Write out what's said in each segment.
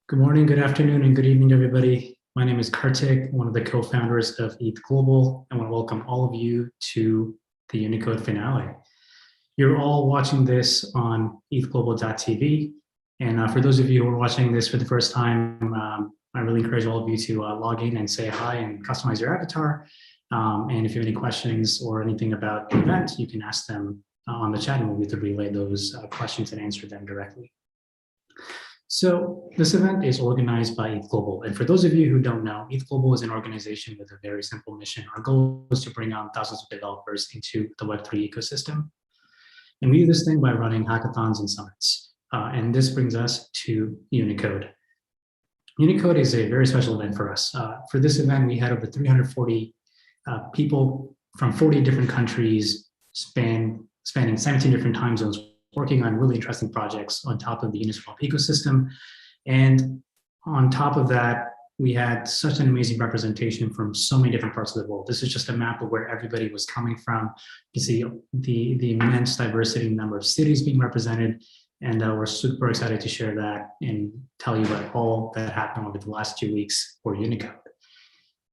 Good morning, good afternoon, and good evening, everybody. My name is Kartik, one of the co-founders of ETHGlobal. I want to welcome all of you to the UniCode Finale. You're all watching this on ethglobal.tv. And for those of you who are watching this for the first time, I really encourage all of you to log in and say hi and customize your avatar. And if you have any questions or anything about the event, you can ask them on the chat and we'll be able to relay those questions and answer them directly. So this event is organized by ETHGlobal. And for those of you who don't know, ETHGlobal is an organization with a very simple mission. Our goal is to bring on thousands of developers into the Web3 ecosystem. And we do this thing by running hackathons and summits. And this brings us to UniCode. UniCode is a very special event for us. For this event, we had over 340 people from 40 different countries spanning 17 different time zones, working on really interesting projects on top of the Uniswap ecosystem. And on top of that, we had such an amazing representation from so many different parts of the world. This is just a map of where everybody was coming from. You see the immense diversity number of cities being represented. And we're super excited to share that and tell you about all that happened over the last 2 weeks for UniCode.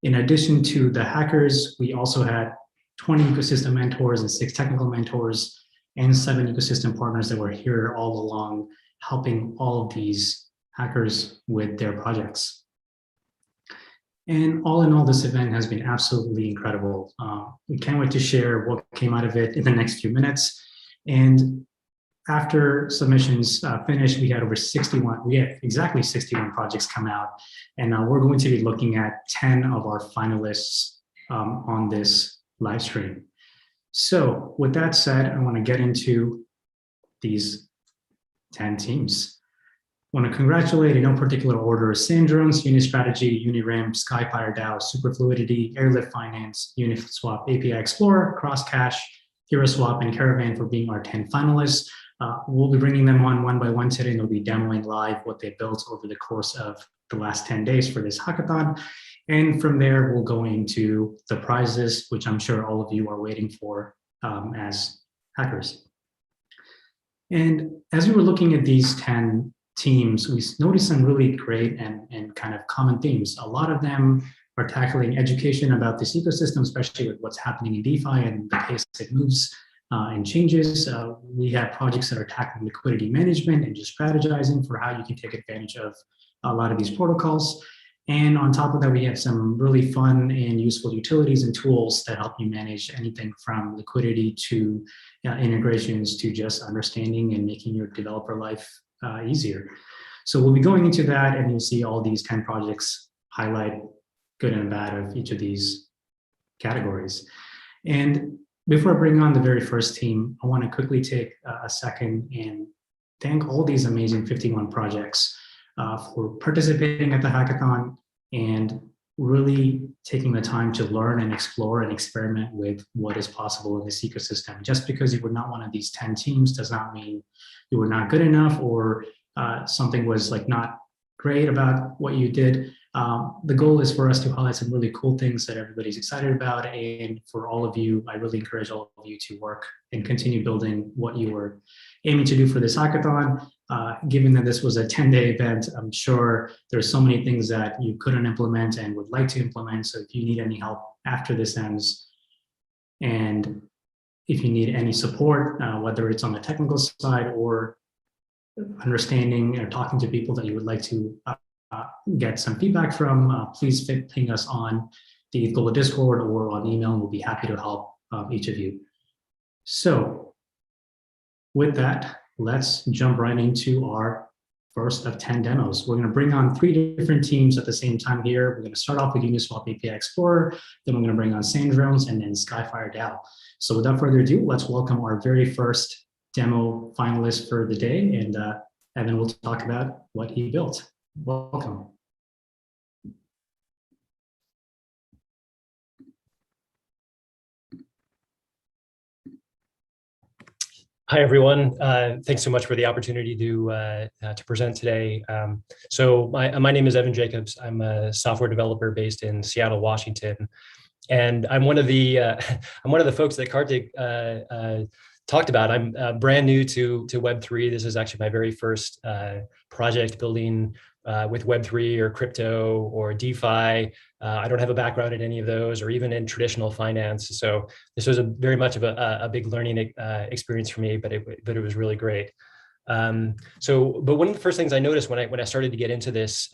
In addition to the hackers, we also had 20 ecosystem mentors and 6 technical mentors and 7 ecosystem partners that were here all along, helping all of these hackers with their projects. And all in all, this event has been absolutely incredible. We can't wait to share what came out of it in the next few minutes. And after submissions finished, we had exactly 61 projects come out. And we're going to be looking at 10 of our finalists on this live stream. So with that said, I want to get into these 10 teams. I want to congratulate in no particular order, Sandrones, Uni Strategy, UniRim, Skyfi DAO, Superfluidity, Airlift Finance, UniSwap API Explorer, CrossCash, HeroSwap, and Caravan for being our 10 finalists. We'll be bringing them on one by one today, and they'll be demoing live what they built over the course of the last 10 days for this hackathon. And from there, we'll go into the prizes, which I'm sure all of you are waiting for as hackers. And as we were looking at these 10 teams, we noticed some really great and kind of common themes. A lot of them are tackling education about this ecosystem, especially with what's happening in DeFi and the pace it moves and changes. We have projects that are tackling liquidity management and just strategizing for how you can take advantage of a lot of these protocols. And on top of that, we have some really fun and useful utilities and tools that help you manage anything from liquidity to integrations to just understanding and making your developer life easier. So we'll be going into that, and you'll see all these 10 projects highlight good and bad of each of these categories. And before I bring on the very first team, I want to quickly take a second and thank all these amazing 51 projects for participating at the hackathon and really taking the time to learn and explore and experiment with what is possible in this ecosystem. Just because you were not one of these 10 teams does not mean you were not good enough or something was like not great about what you did. The goal is for us to highlight some really cool things that everybody's excited about. And for all of you, I really encourage all of you to work and continue building what you were aiming to do for this hackathon. Given that this was a 10-day event, I'm sure there's so many things that you couldn't implement and would like to implement. So if you need any help after this ends, and if you need any support, whether it's on the technical side or understanding or talking to people that you would like to get some feedback from, please ping us on the ETHGlobal Discord or on email, and we'll be happy to help each of you. So with that, let's jump right into our first of 10 demos. We're going to bring on 3 different teams at the same time here. We're going to start off with Uniswap API Explorer, then we're going to bring on Sandrones, and then Skyfi DAO. So without further ado, let's welcome our very first demo finalist for the day, and Evan will talk about what he built. Welcome. Hi, everyone. Thanks so much for the opportunity to present today. So my name is Evan Jacobs. I'm a software developer based in Seattle, Washington. And I'm one of the folks that Kartik talked about. I'm brand new to Web3. This is actually my very first project building with Web3 or crypto or DeFi. I don't have a background in any of those or even in traditional finance. So this was very much of a big learning experience for me, but it was really great. But one of the first things I noticed when I started to get into this,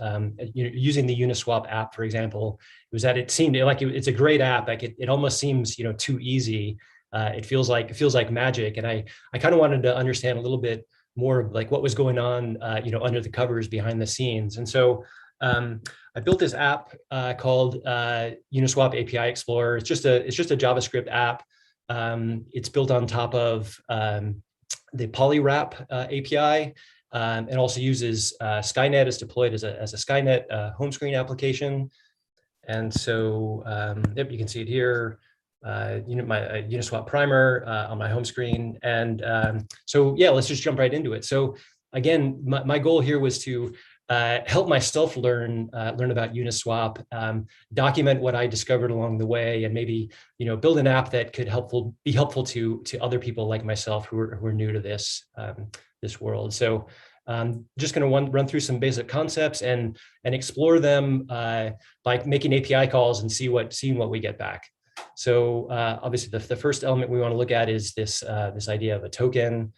using the Uniswap app, for example, was that it seemed like it's a great app. Like it almost seems, too easy. It feels like magic. And I kind of wanted to understand a little bit more of like what was going on, under the covers behind the scenes. And so I built this app called Uniswap API Explorer. It's just a JavaScript app. It's built on top of the Polywrap API, and also uses Skynet. Is deployed as a Skynet home screen application. And so, yep, you can see it here. My Uniswap primer on my home screen. And so, yeah, let's just jump right into it. So again, my goal here was to help myself learn about Uniswap, document what I discovered along the way, and maybe build an app that could be helpful to other people like myself who are new to this world. So just going to run through some basic concepts and explore them by making API calls and seeing what we get back. So obviously the first element we want to look at is this idea of a token.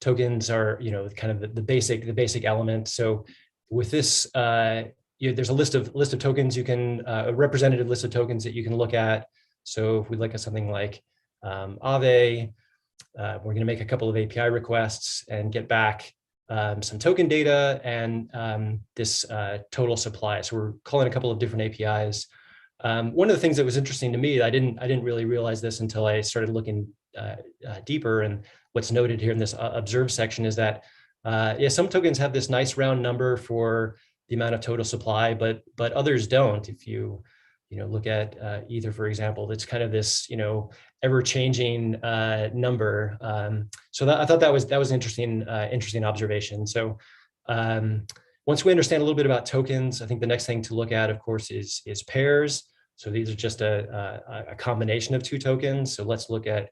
Tokens are, kind of the basic element. So with this, there's a list of tokens you can, a representative list of tokens that you can look at. So if we look at something like Aave, we're going to make a couple of API requests and get back some token data and this total supply. So we're calling a couple of different APIs. One of the things that was interesting to me, I didn't really realize this until I started looking deeper, and what's noted here in this observe section is that some tokens have this nice round number for the amount of total supply, but others don't. If you look at Ether, for example, it's kind of this ever-changing number. So I thought that was an interesting observation. So once we understand a little bit about tokens, I think the next thing to look at, of course, is pairs. So these are just a combination of two tokens. So let's look at,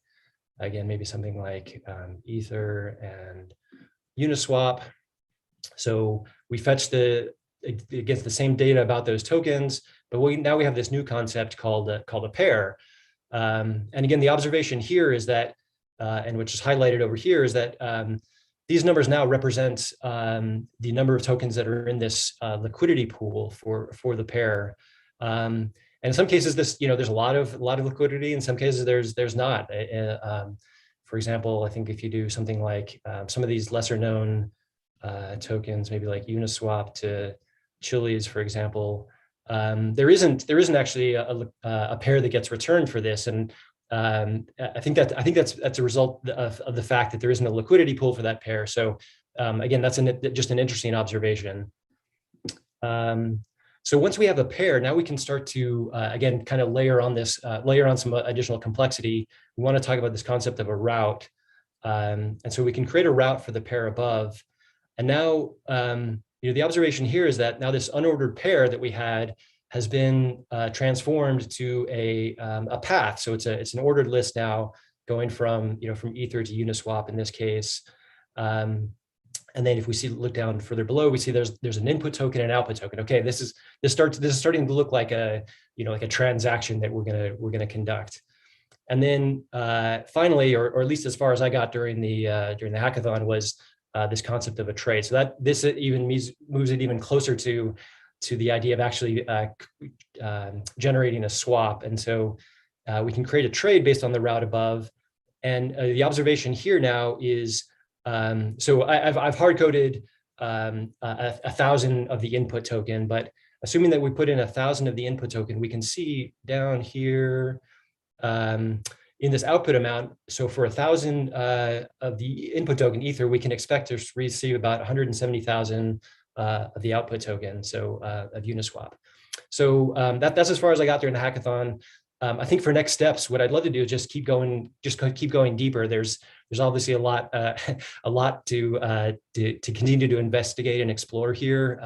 again, maybe something like Ether and Uniswap. So we fetch it gets the same data about those tokens, but now we have this new concept called a pair. And again, the observation here is that, and which is highlighted over here, is that these numbers now represent the number of tokens that are in this liquidity pool for the pair. And in some cases, there's a lot of liquidity. In some cases, there's not. For example, I think if you do something like some of these lesser known tokens, maybe like Uniswap to Chili's, for example, there isn't actually a pair that gets returned for this. And I think that's a result of the fact that there isn't a liquidity pool for that pair. So again, that's just an interesting observation. So once we have a pair, now we can start to again kind of layer on some additional complexity. We want to talk about this concept of a route, and so we can create a route for the pair above. And now the observation here is that now this unordered pair that we had has been transformed to a path. So it's an ordered list now, going from from Ether to Uniswap in this case. And then if we look down further below, we see there's an input token and an output token. Okay, this is starting to look like a transaction that we're gonna conduct. And then finally, or at least as far as I got during the hackathon, was this concept of a trade. So that this even moves it even closer to the idea of actually generating a swap. And so we can create a trade based on the route above. And the observation here now is, so I've hard-coded 1,000 of the input token, but assuming that we put in 1,000 of the input token, we can see down here in this output amount. So for 1,000 of the input token Ether, we can expect to receive about 170,000 of the output token, so of Uniswap. So that's as far as I got during the hackathon. I think for next steps, what I'd love to do is just keep going deeper. There's obviously a lot to continue to investigate and explore here.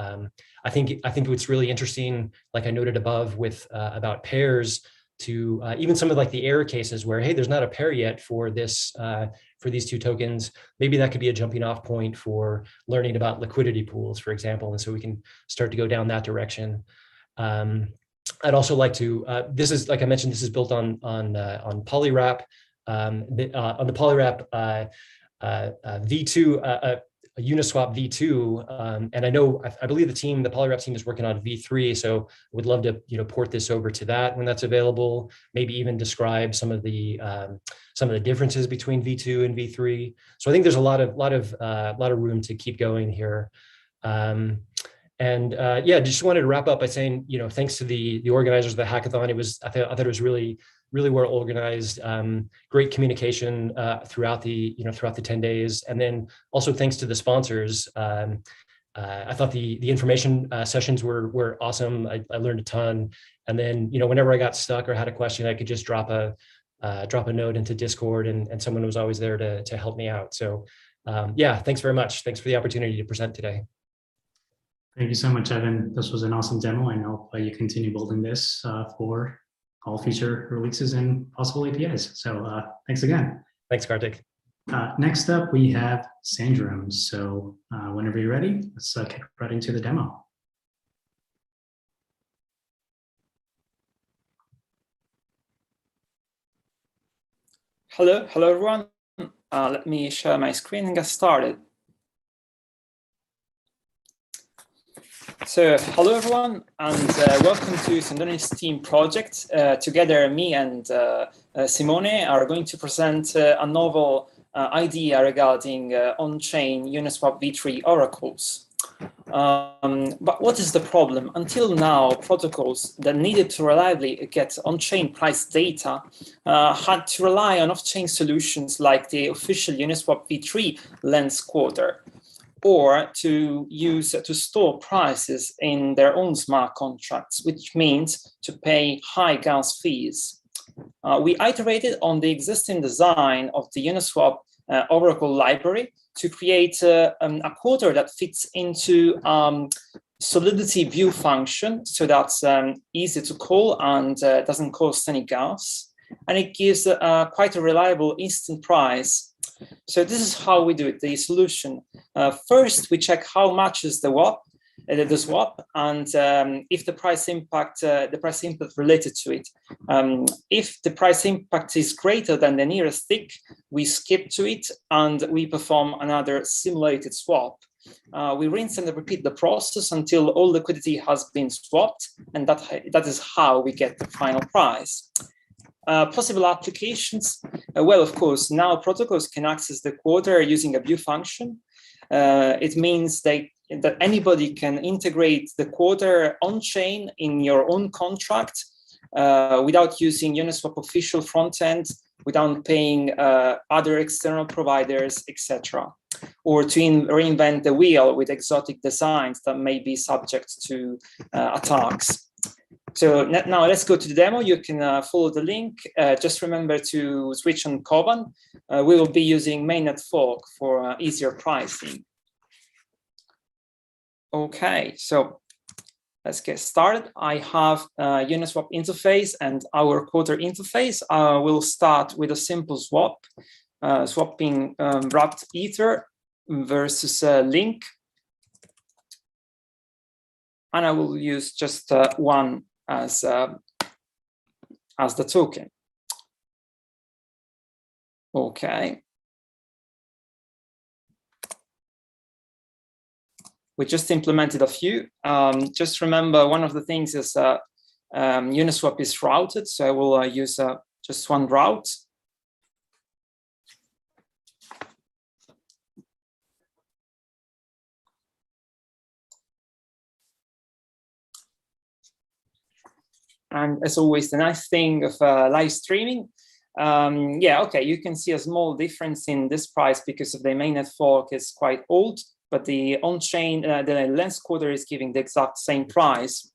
I think what's really interesting, like I noted above with about pairs, to even some of like the error cases where, hey, there's not a pair yet for this for these two tokens. Maybe that could be a jumping off point for learning about liquidity pools, for example. And so we can start to go down that direction. I'd also like to, this is, like I mentioned, this is built on Polywrap. On the Polywrap V2, Uniswap V2, and I believe the Polywrap team is working on V3, so would love to port this over to that when that's available. Maybe even describe some of the differences between V2 and V3. So I think there's a lot of room to keep going here. Yeah, just wanted to wrap up by saying, thanks to the organizers of the hackathon. I thought it was really well organized, great communication throughout the 10 days. And then also thanks to the sponsors. I thought the information sessions were awesome. I learned a ton. And then, whenever I got stuck or had a question, I could just drop a note into Discord, and someone was always there to help me out. So yeah, thanks very much. Thanks for the opportunity to present today. Thank you so much, Evan. This was an awesome demo. I hope you continue building this for all future releases and possible APIs. So thanks again. Thanks, Kartik. Next up, we have Sandrum. So whenever you're ready, let's kick right into the demo. Hello everyone. Let me share my screen and get started. So hello everyone, and welcome to Sandroni's team project. Together, me and Simone are going to present a novel idea regarding on-chain Uniswap v3 oracles. But what is the problem? Until now, protocols that needed to reliably get on-chain price data had to rely on off-chain solutions like the official Uniswap v3 lens quarter, or to store prices in their own smart contracts, which means to pay high gas fees. We iterated on the existing design of the Uniswap Oracle library to create a quarter that fits into Solidity view function, so that's easy to call and doesn't cost any gas, and it gives quite a reliable instant price. So this is how we do it, the solution. First, we check how much is the swap, and if the price impact related to it. If the price impact is greater than the nearest tick, we skip to it and we perform another simulated swap. We rinse and repeat the process until all liquidity has been swapped, and that is how we get the final price. Possible applications, well, of course, now protocols can access the quarter using a view function. It means that anybody can integrate the quarter on-chain in your own contract without using Uniswap official front-end, without paying other external providers, etc. Or to reinvent the wheel with exotic designs that may be subject to attacks. So now let's go to the demo. You can follow the link. Just remember to switch on Koban. We will be using mainnet fork for easier pricing. Okay, so let's get started. I have Uniswap interface and our quarter interface. We'll start with a simple swap, swapping wrapped Ether versus link. And I will use just one as the token. Okay. We just implemented a few. Just remember, one of the things is Uniswap is routed, so I will use just one route. And as always, the nice thing of live streaming, yeah, okay, you can see a small difference in this price because of the mainnet fork is quite old, but the on-chain, the lens quarter is giving the exact same price.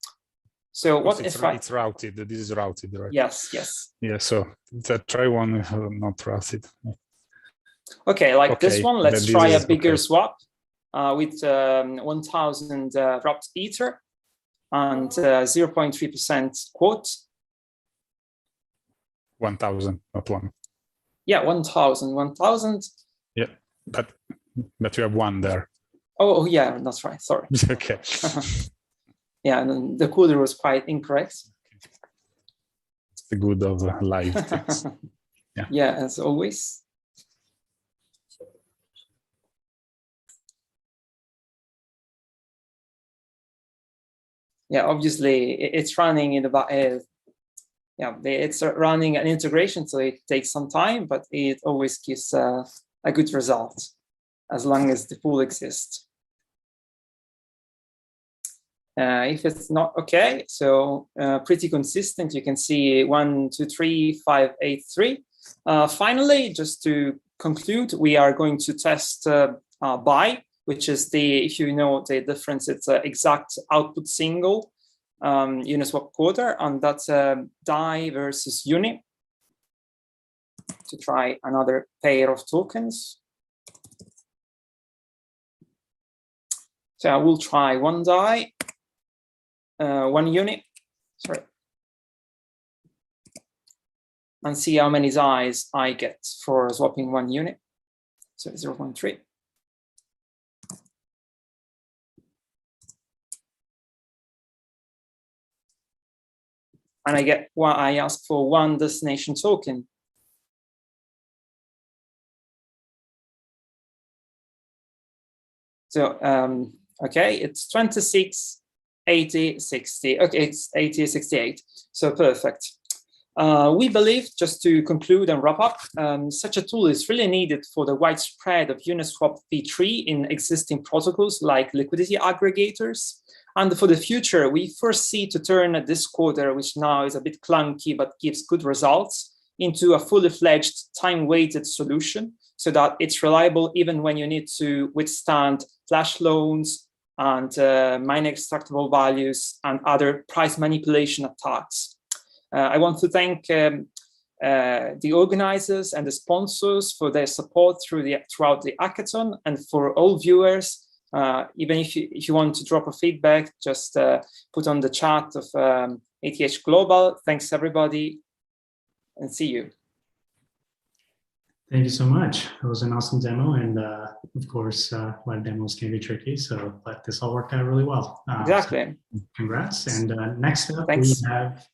So what if it's routed? This is routed, right? Yes, yes. Yeah, so try one if not routed. Okay, like okay, this one, let's try a bigger okay. swap with 1,000 wrapped Ether and 0.3% quote. 1,000, not one. Yeah, 1,000. Yeah, but you have one there. Oh, yeah, that's right. Sorry. Okay. Yeah, and then the coder was quite incorrect. It's the good of live things. Yeah. Yeah, as always. Yeah, obviously it's running in about it's running an integration, so it takes some time, but it always gives a good result as long as the pool exists. If it's not okay, so pretty consistent, you can see 1, 2, 3, 5, 8, 3. Finally, just to conclude, we are going to test BI, which is if you know the difference, it's an exact output single Uniswap coder, and that's DAI versus Uni, to try another pair of tokens. So I will try one DAI, one Uni, sorry, and see how many DAIs I get for swapping one Uni. So 0.3. And I get I ask for one destination token. So, okay, it's 26, 80, 60. Okay, it's 80, 68. So perfect. We believe, just to conclude and wrap up, such a tool is really needed for the widespread of Uniswap v3 in existing protocols like liquidity aggregators. And for the future, we foresee to turn this coder, which now is a bit clunky but gives good results, into a fully fledged time-weighted solution so that it's reliable even when you need to withstand flash loans and minor extractable values and other price manipulation attacks. I want to thank the organizers and the sponsors for their support throughout the hackathon, and for all viewers. Even if you want to drop a feedback, just put on the chat of ETHGlobal. Thanks, everybody, and see you. Thank you so much. It was an awesome demo, and of course, live demos can be tricky, but this all worked out really well. Exactly. So congrats. And next up, Thanks. we have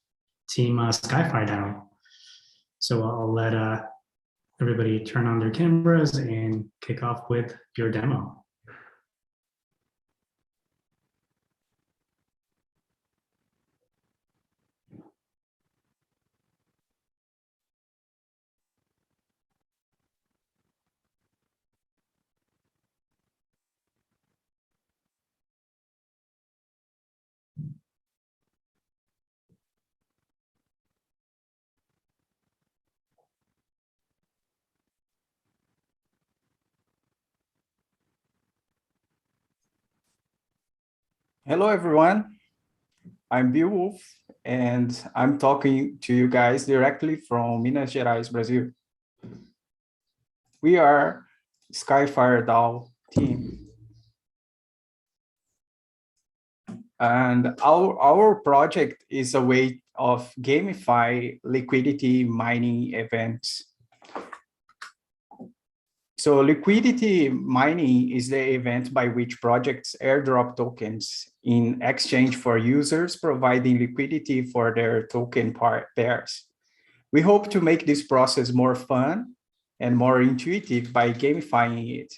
Team Skyfi demo. So I'll let everybody turn on their cameras and kick off with your demo. Hello, everyone. I'm Bill Wolf, and I'm talking to you guys directly from Minas Gerais, Brazil. We are Skyfi DAO team. And our project is a way of gamify liquidity mining events. So liquidity mining is the event by which projects airdrop tokens in exchange for users providing liquidity for their token pairs. We hope to make this process more fun and more intuitive by gamifying it.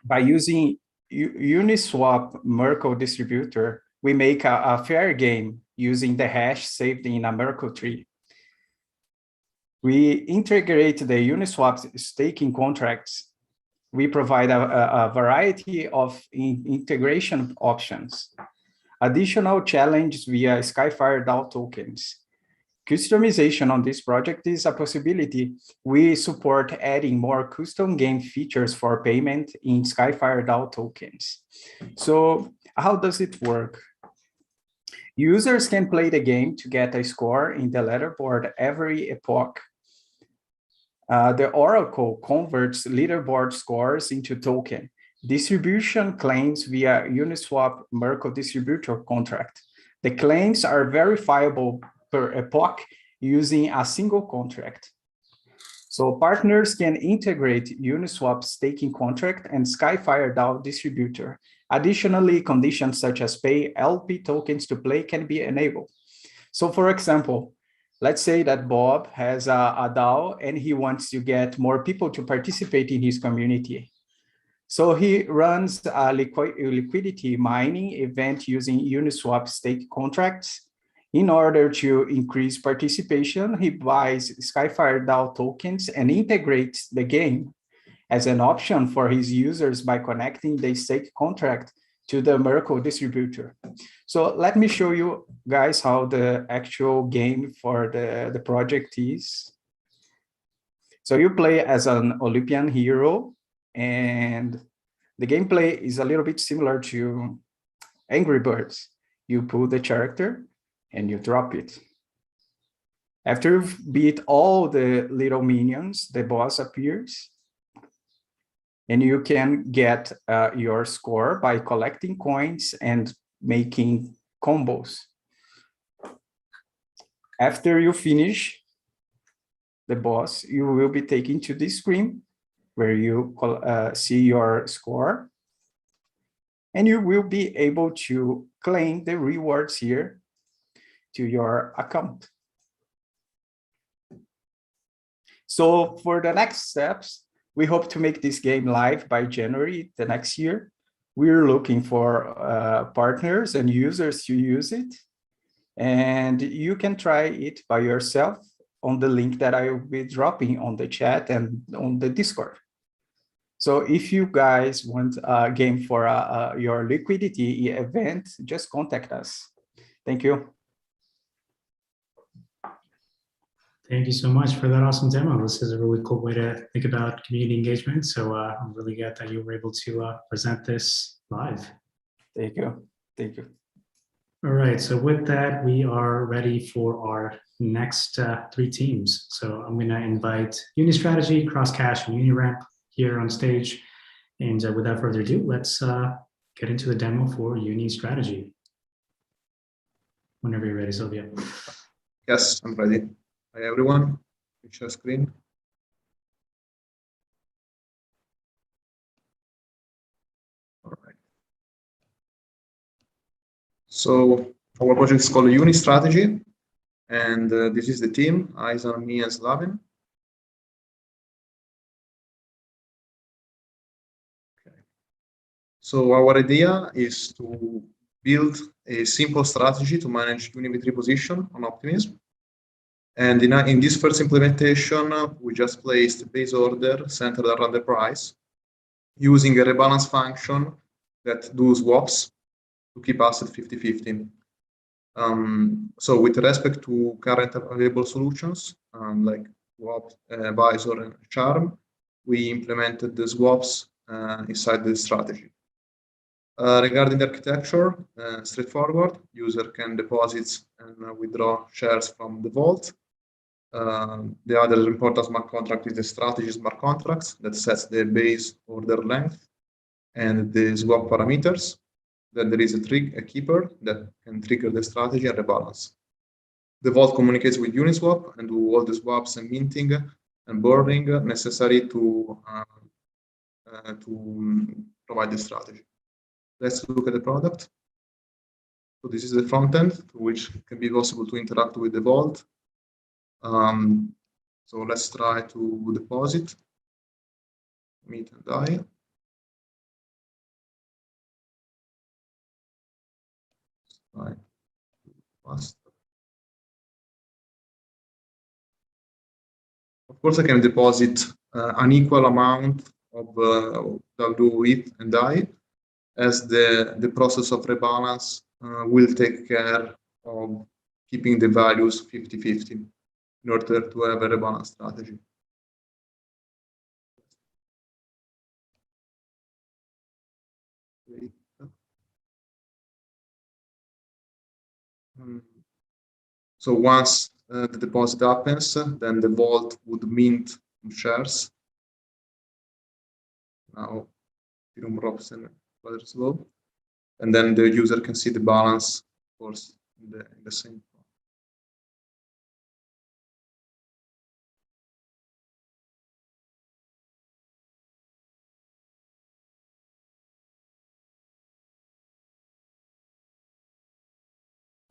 By using Uniswap Merkle distributor, we make a fair game using the hash saved in a Merkle tree. We integrate the Uniswap staking contracts. We provide a variety of integration options. Additional challenges via Skyfi DAO tokens. Customization on this project is a possibility. We support adding more custom game features for payment in Skyfi DAO tokens. So how does it work? Users can play the game to get a score in the leaderboard every epoch. The Oracle converts leaderboard scores into token. Distribution claims via Uniswap Merkle distributor contract. The claims are verifiable per epoch using a single contract. So partners can integrate Uniswap staking contract and Skyfi DAO distributor. Additionally, conditions such as pay LP tokens to play can be enabled. So for example, let's say that Bob has a DAO and he wants to get more people to participate in his community. So he runs a liquidity mining event using Uniswap stake contracts. In order to increase participation, he buys Skyfi DAO tokens and integrates the game as an option for his users by connecting the stake contract to the Merkle distributor. So let me show you guys how the actual game for the project is. So you play as an Olympian hero, and the gameplay is a little bit similar to Angry Birds. You pull the character and you drop it. After you've beat all the little minions, the boss appears, and you can get your score by collecting coins and making combos. After you finish the boss, you will be taken to this screen where you see your score, and you will be able to claim the rewards here to your account. So for the next steps, we hope to make this game live by January the next year. We're looking for partners and users to use it. And you can try it by yourself on the link that I will be dropping on the chat and on the Discord. So if you guys want a game for your liquidity event, just contact us. Thank you. Thank you so much for that awesome demo. This is a really cool way to think about community engagement. So I'm really glad that you were able to present this live. Thank you. Thank you. All right. So with that, we are ready for our next three teams. So I'm going to invite Uni Strategy, CrossCash, and UniRamp here on stage. And without further ado, let's get into the demo for Uni Strategy. Whenever you're ready, Sylvia. Yes, I'm ready. Hi, everyone. Share screen. All right. So our project is called Uni Strategy, and this is the team: Aisan, me, and Slavin. Okay. So our idea is to build a simple strategy to manage Uni-V3 position on Optimism. And in this first implementation, we just placed base order centered around the price using a rebalance function that do swaps to keep us at 50-50. So with respect to current available solutions, like Swap, Visor, and Charm, we implemented the swaps inside the strategy. Regarding the architecture, straightforward, user can deposit and withdraw shares from the vault. The other important smart contract is the strategy smart contracts that sets the base order length and the swap parameters. Then there is a keeper that can trigger the strategy and rebalance. The vault communicates with Uniswap and do all the swaps and minting and burning necessary to provide the strategy. Let's look at the product. So this is the front end, to which can be possible to interact with the vault. So let's try to deposit, meet and die. Right. Fast. Of course, I can deposit an equal amount of do it and die, as the process of rebalance will take care of keeping the values 50-50 in order to have a rebalance strategy. So once the deposit happens, then the vault would mint shares. Now, Ethereum drops in rather slow, and then the user can see the balance, of course, in the same.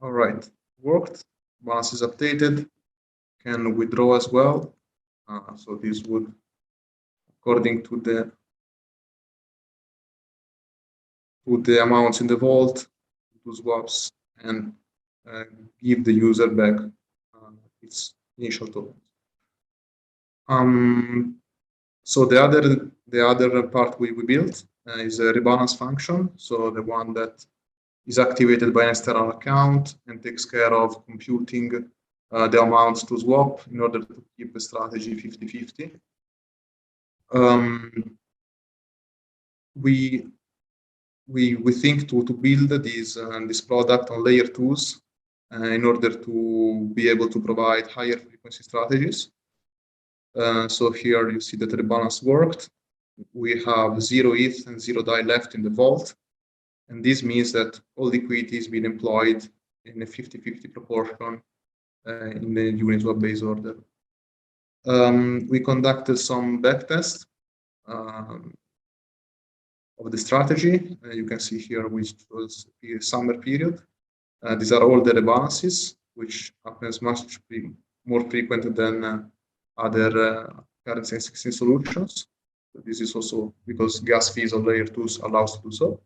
All right, worked. Balance is updated. Can withdraw as well. So this would, according to the amounts in the vault, do swaps and give the user back its initial token. So the other part we built is a rebalance function. So the one that is activated by an external account and takes care of computing the amounts to swap in order to keep the strategy 50-50. We think to build this product on layer 2s in order to be able to provide higher frequency strategies. So here you see that the rebalance worked. We have 0 ETH and 0 DAI left in the vault. And this means that all liquidity is being employed in a 50-50 proportion in the Uniswap base order. We conducted some backtests of the strategy. You can see here which was the summer period. These are all the rebalances, which happens much more frequent than other currency and 16 solutions. So this is also because gas fees on layer 2s allows to do so.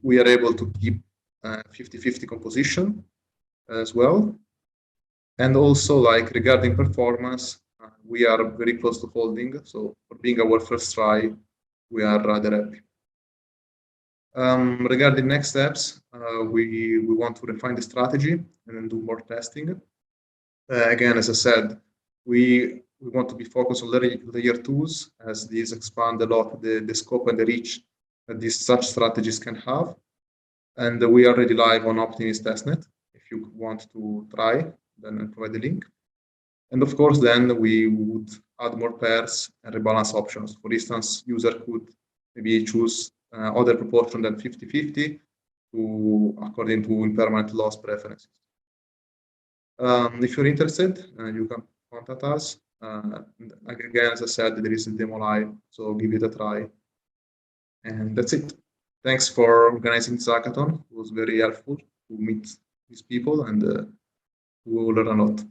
We are able to keep 50-50 composition as well. And also, like regarding performance, we are very close to holding. So for being our first try, we are rather happy. Regarding next steps, we want to refine the strategy and then do more testing. Again, as I said, we want to be focused on layer 2s as these expand a lot the scope and the reach that such strategies can have. And we are already live on Optimist testnet. If you want to try, then I'll provide the link. And of course, then we would add more pairs and rebalance options. For instance, user could maybe choose other proportion than 50-50 according to impermanent loss preferences. If you're interested, you can contact us. Again, as I said, there is a demo live, so give it a try. And that's it. Thanks for organizing this hackathon. It was very helpful to meet these people, and we will learn a lot.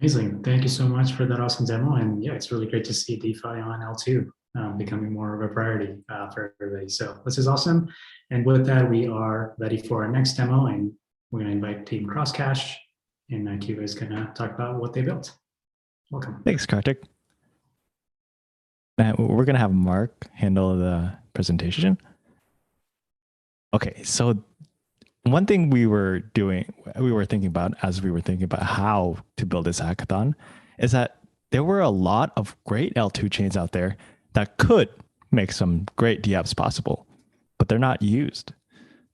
Amazing. Thank you so much for that awesome demo. And yeah, it's really great to see DeFi on L2 becoming more of a priority for everybody. So this is awesome. And with that, we are ready for our next demo, and we're going to invite Team Crosscash, and Kiva is going to talk about what they built. Welcome. Thanks, Kartik. Now we're going to have Mark handle the presentation. Okay, so one thing we were thinking about as we were thinking about how to build this hackathon is that there were a lot of great L2 chains out there that could make some great dApps possible, but they're not used.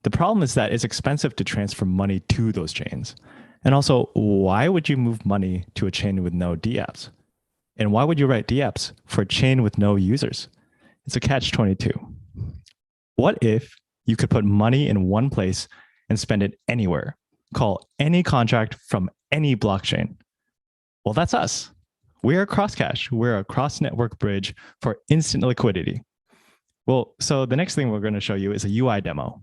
The problem is that it's expensive to transfer money to those chains. And also, why would you move money to a chain with no dApps? And why would you write dApps for a chain with no users? It's a catch-22. What if you could put money in one place and spend it anywhere? Call any contract from any blockchain. Well, that's us. We're Crosscash. We're a cross-network bridge for instant liquidity. Well, so the next thing we're going to show you is a UI demo.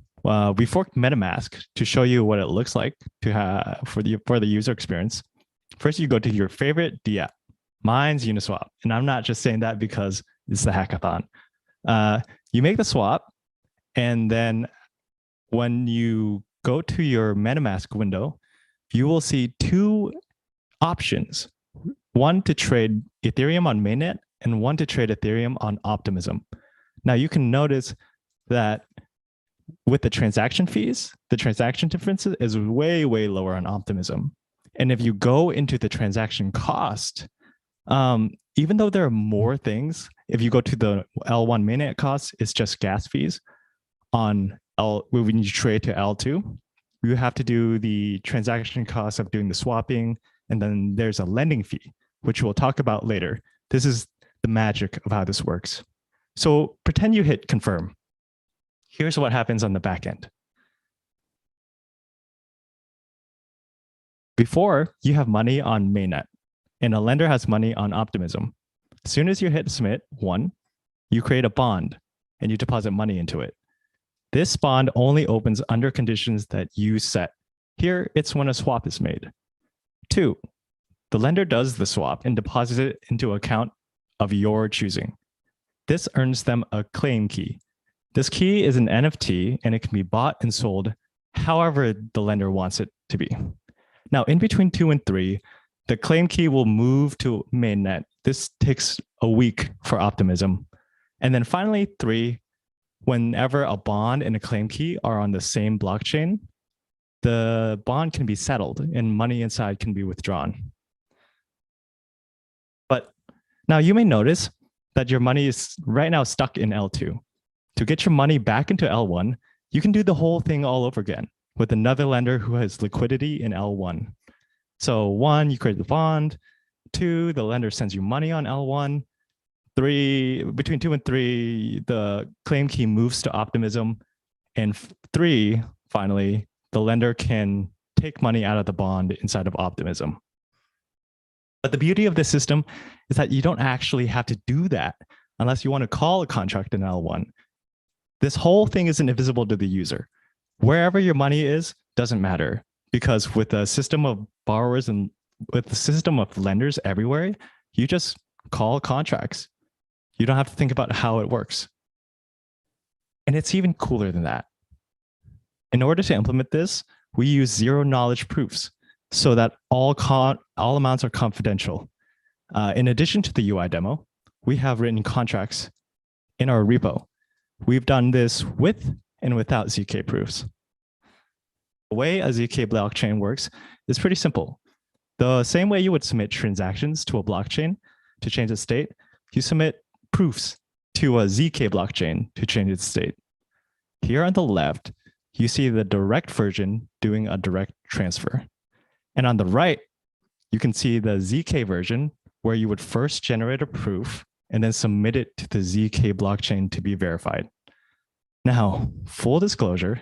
We forked MetaMask to show you what it looks like for the user experience. First, you go to your favorite dApp. Mine's Uniswap, and I'm not just saying that because it's the hackathon. You make the swap, and then when you go to your MetaMask window, you will see two options. One to trade Ethereum on mainnet, and one to trade Ethereum on Optimism. Now you can notice that with the transaction fees, the transaction difference is way, way lower on Optimism. And if you go into the transaction cost, even though there are more things, if you go to the L1 mainnet cost, it's just gas fees. When you trade to L2, you have to do the transaction cost of doing the swapping, and then there's a lending fee, which we'll talk about later. This is the magic of how this works. So pretend you hit confirm. Here's what happens on the back end. Before, you have money on mainnet, and a lender has money on Optimism. As soon as you hit submit, you create a bond, and you deposit money into it. This bond only opens under conditions that you set. Here, it's when a swap is made. 2, the lender does the swap and deposits it into an account of your choosing. This earns them a claim key. This key is an NFT and it can be bought and sold however the lender wants it to be. Now, in between 2 and 3, the claim key will move to mainnet. This takes a week for optimism. And then finally, 3, whenever a bond and a claim key are on the same blockchain, the bond can be settled and money inside can be withdrawn. But now you may notice that your money is right now stuck in L2. To get your money back into L1, you can do the whole thing all over again with another lender who has liquidity in L1. So 1, you create the bond. 2, the lender sends you money on L1. 3, between 2 and 3, the claim key moves to optimism. And 3, finally, the lender can take money out of the bond inside of optimism. But the beauty of this system is that you don't actually have to do that unless you want to call a contract in L1. This whole thing isn't invisible to the user. Wherever your money is doesn't matter, because with a system of borrowers and with the system of lenders everywhere, you just call contracts. You don't have to think about how it works. And it's even cooler than that. In order to implement this, we use zero-knowledge proofs so that all amounts are confidential. In addition to the UI demo, we have written contracts in our repo. We've done this with and without ZK proofs. The way a ZK blockchain works is pretty simple. The same way you would submit transactions to a blockchain to change its state, you submit proofs to a ZK blockchain to change its state. Here on the left, you see the direct version doing a direct transfer. And on the right, you can see the ZK version where you would first generate a proof and then submit it to the ZK blockchain to be verified. Now, full disclosure,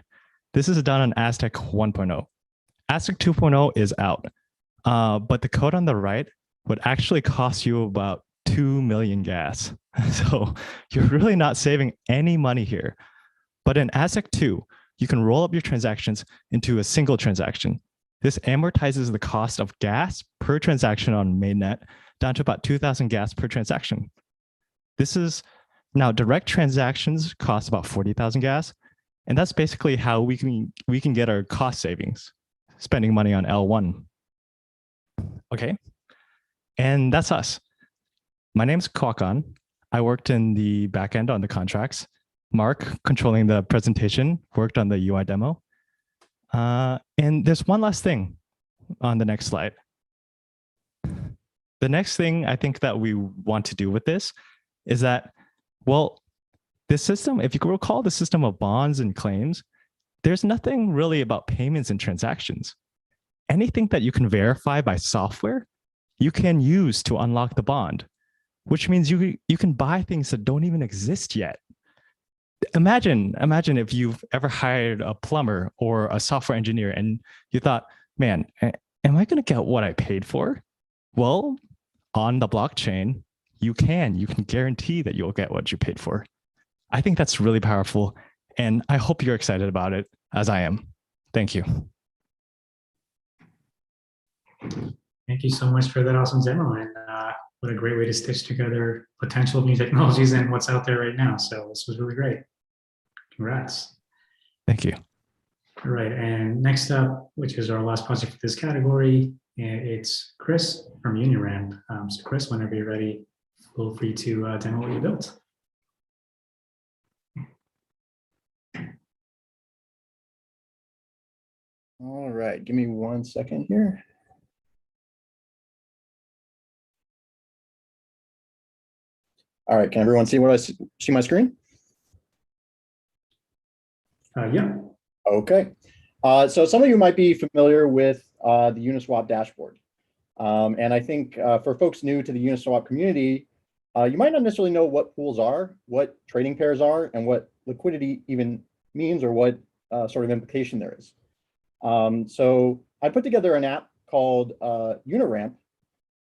this is done on Aztec 1.0. Aztec 2.0 is out, but the code on the right would actually cost you about 2 million gas. So you're really not saving any money here. But in Aztec 2, you can roll up your transactions into a single transaction. This amortizes the cost of gas per transaction on mainnet down to about 2,000 gas per transaction. This is now direct transactions cost about 40,000 gas. And that's basically how we can get our cost savings, spending money on L1. Okay, and that's us. My name's Kwakan. I worked in the backend on the contracts. Mark, controlling the presentation, worked on the UI demo. And there's one last thing on the next slide. The next thing I think that we want to do with this is that, well, this system, if you can recall the system of bonds and claims, there's nothing really about payments and transactions. Anything that you can verify by software, you can use to unlock the bond, which means you can buy things that don't even exist yet. Imagine if you've ever hired a plumber or a software engineer and you thought, man, am I going to get what I paid for? Well, on the blockchain, you can guarantee that you'll get what you paid for. I think that's really powerful, and I hope you're excited about it as I am. Thank you. Thank you so much for that awesome demo, and what a great way to stitch together potential new technologies and what's out there right now. So this was really great. Congrats. Thank you. All right, and next up, which is our last project for this category, it's Chris from UniRamp. So Chris, whenever you're ready, feel free to demo what you built. All right, give me 1 second here. All right, can everyone see what I see my screen? Yeah. Okay. So some of you might be familiar with the Uniswap dashboard. And I think for folks new to the Uniswap community, you might not necessarily know what pools are, what trading pairs are, and what liquidity even means, or what sort of implication there is. So I put together an app called UniRamp,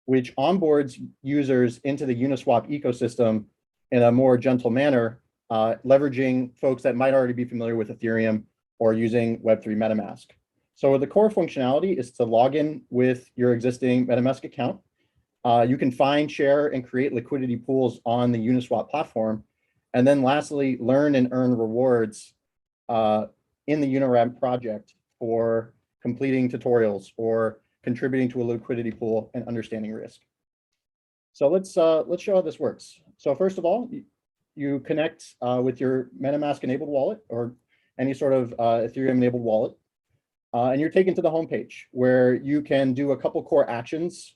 which onboards users into the Uniswap ecosystem in a more gentle manner leveraging folks that might already be familiar with Ethereum or using Web3 MetaMask. So the core functionality is to log in with your existing MetaMask account. You can find, share, and create liquidity pools on the Uniswap platform. And then lastly, learn and earn rewards in the UniRamp project for completing tutorials or contributing to a liquidity pool and understanding risk. So let's show how this works. So first of all, you connect with your MetaMask enabled wallet or any sort of Ethereum enabled wallet. And you're taken to the homepage where you can do a couple core actions,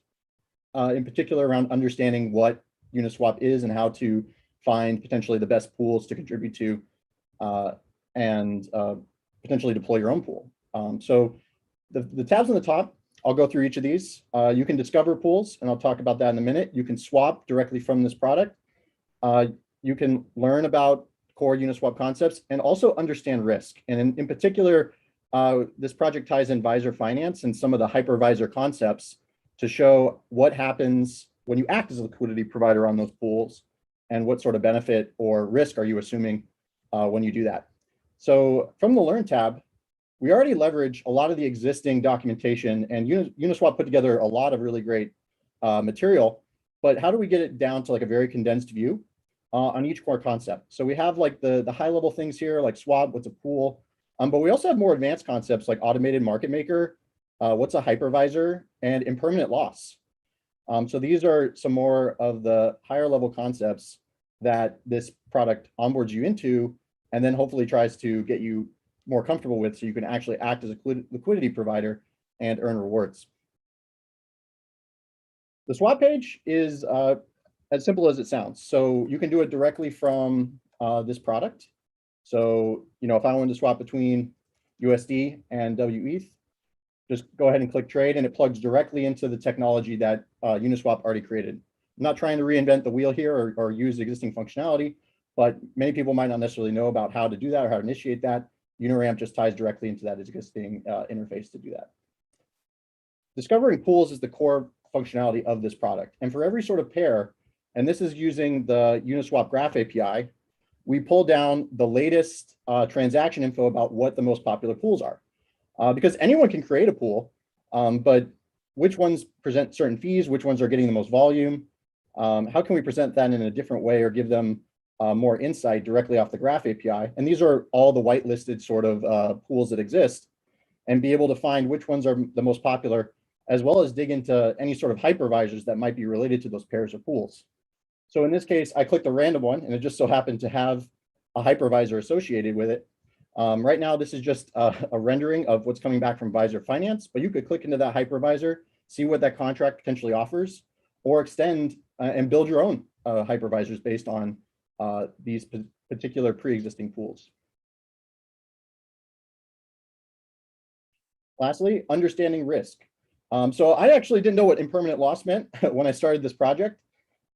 in particular around understanding what Uniswap is and how to find potentially the best pools to contribute to and potentially deploy your own pool. So the tabs on the top, I'll go through each of these. You can discover pools, and I'll talk about that in a minute. You can swap directly from this product. You can learn about core Uniswap concepts and also understand risk. And in particular, this project ties in Visor Finance and some of the hypervisor concepts to show what happens when you act as a liquidity provider on those pools and what sort of benefit or risk are you assuming when you do that. So from the Learn tab, we already leverage a lot of the existing documentation, and Uniswap put together a lot of really great material, but how do we get it down to like a very condensed view on each core concept? So we have like the high level things here, like swap, what's a pool, but we also have more advanced concepts like automated market maker, what's a hypervisor, and impermanent loss. So these are some more of the higher level concepts that this product onboards you into, and then hopefully tries to get you more comfortable with so you can actually act as a liquidity provider and earn rewards. The swap page is as simple as it sounds. So you can do it directly from this product. So, if I wanted to swap between USD and WETH, just go ahead and click trade, and it plugs directly into the technology that Uniswap already created. I'm not trying to reinvent the wheel here or use existing functionality, but many people might not necessarily know about how to do that or how to initiate that. UniRamp just ties directly into that existing interface to do that. Discovering pools is the core functionality of this product. And for every sort of pair, and this is using the Uniswap Graph API, we pull down the latest transaction info about what the most popular pools are. Because anyone can create a pool, but which ones present certain fees, which ones are getting the most volume, how can we present that in a different way or give them more insight directly off the Graph API? And these are all the whitelisted sort of pools that exist, and be able to find which ones are the most popular, as well as dig into any sort of hypervisors that might be related to those pairs of pools. So in this case, I clicked a random one, and it just so happened to have a hypervisor associated with it. Right now, this is just a rendering of what's coming back from Visor Finance, but you could click into that hypervisor, see what that contract potentially offers, or extend and build your own hypervisors based on these particular pre-existing pools. Lastly, understanding risk. So I actually didn't know what impermanent loss meant when I started this project.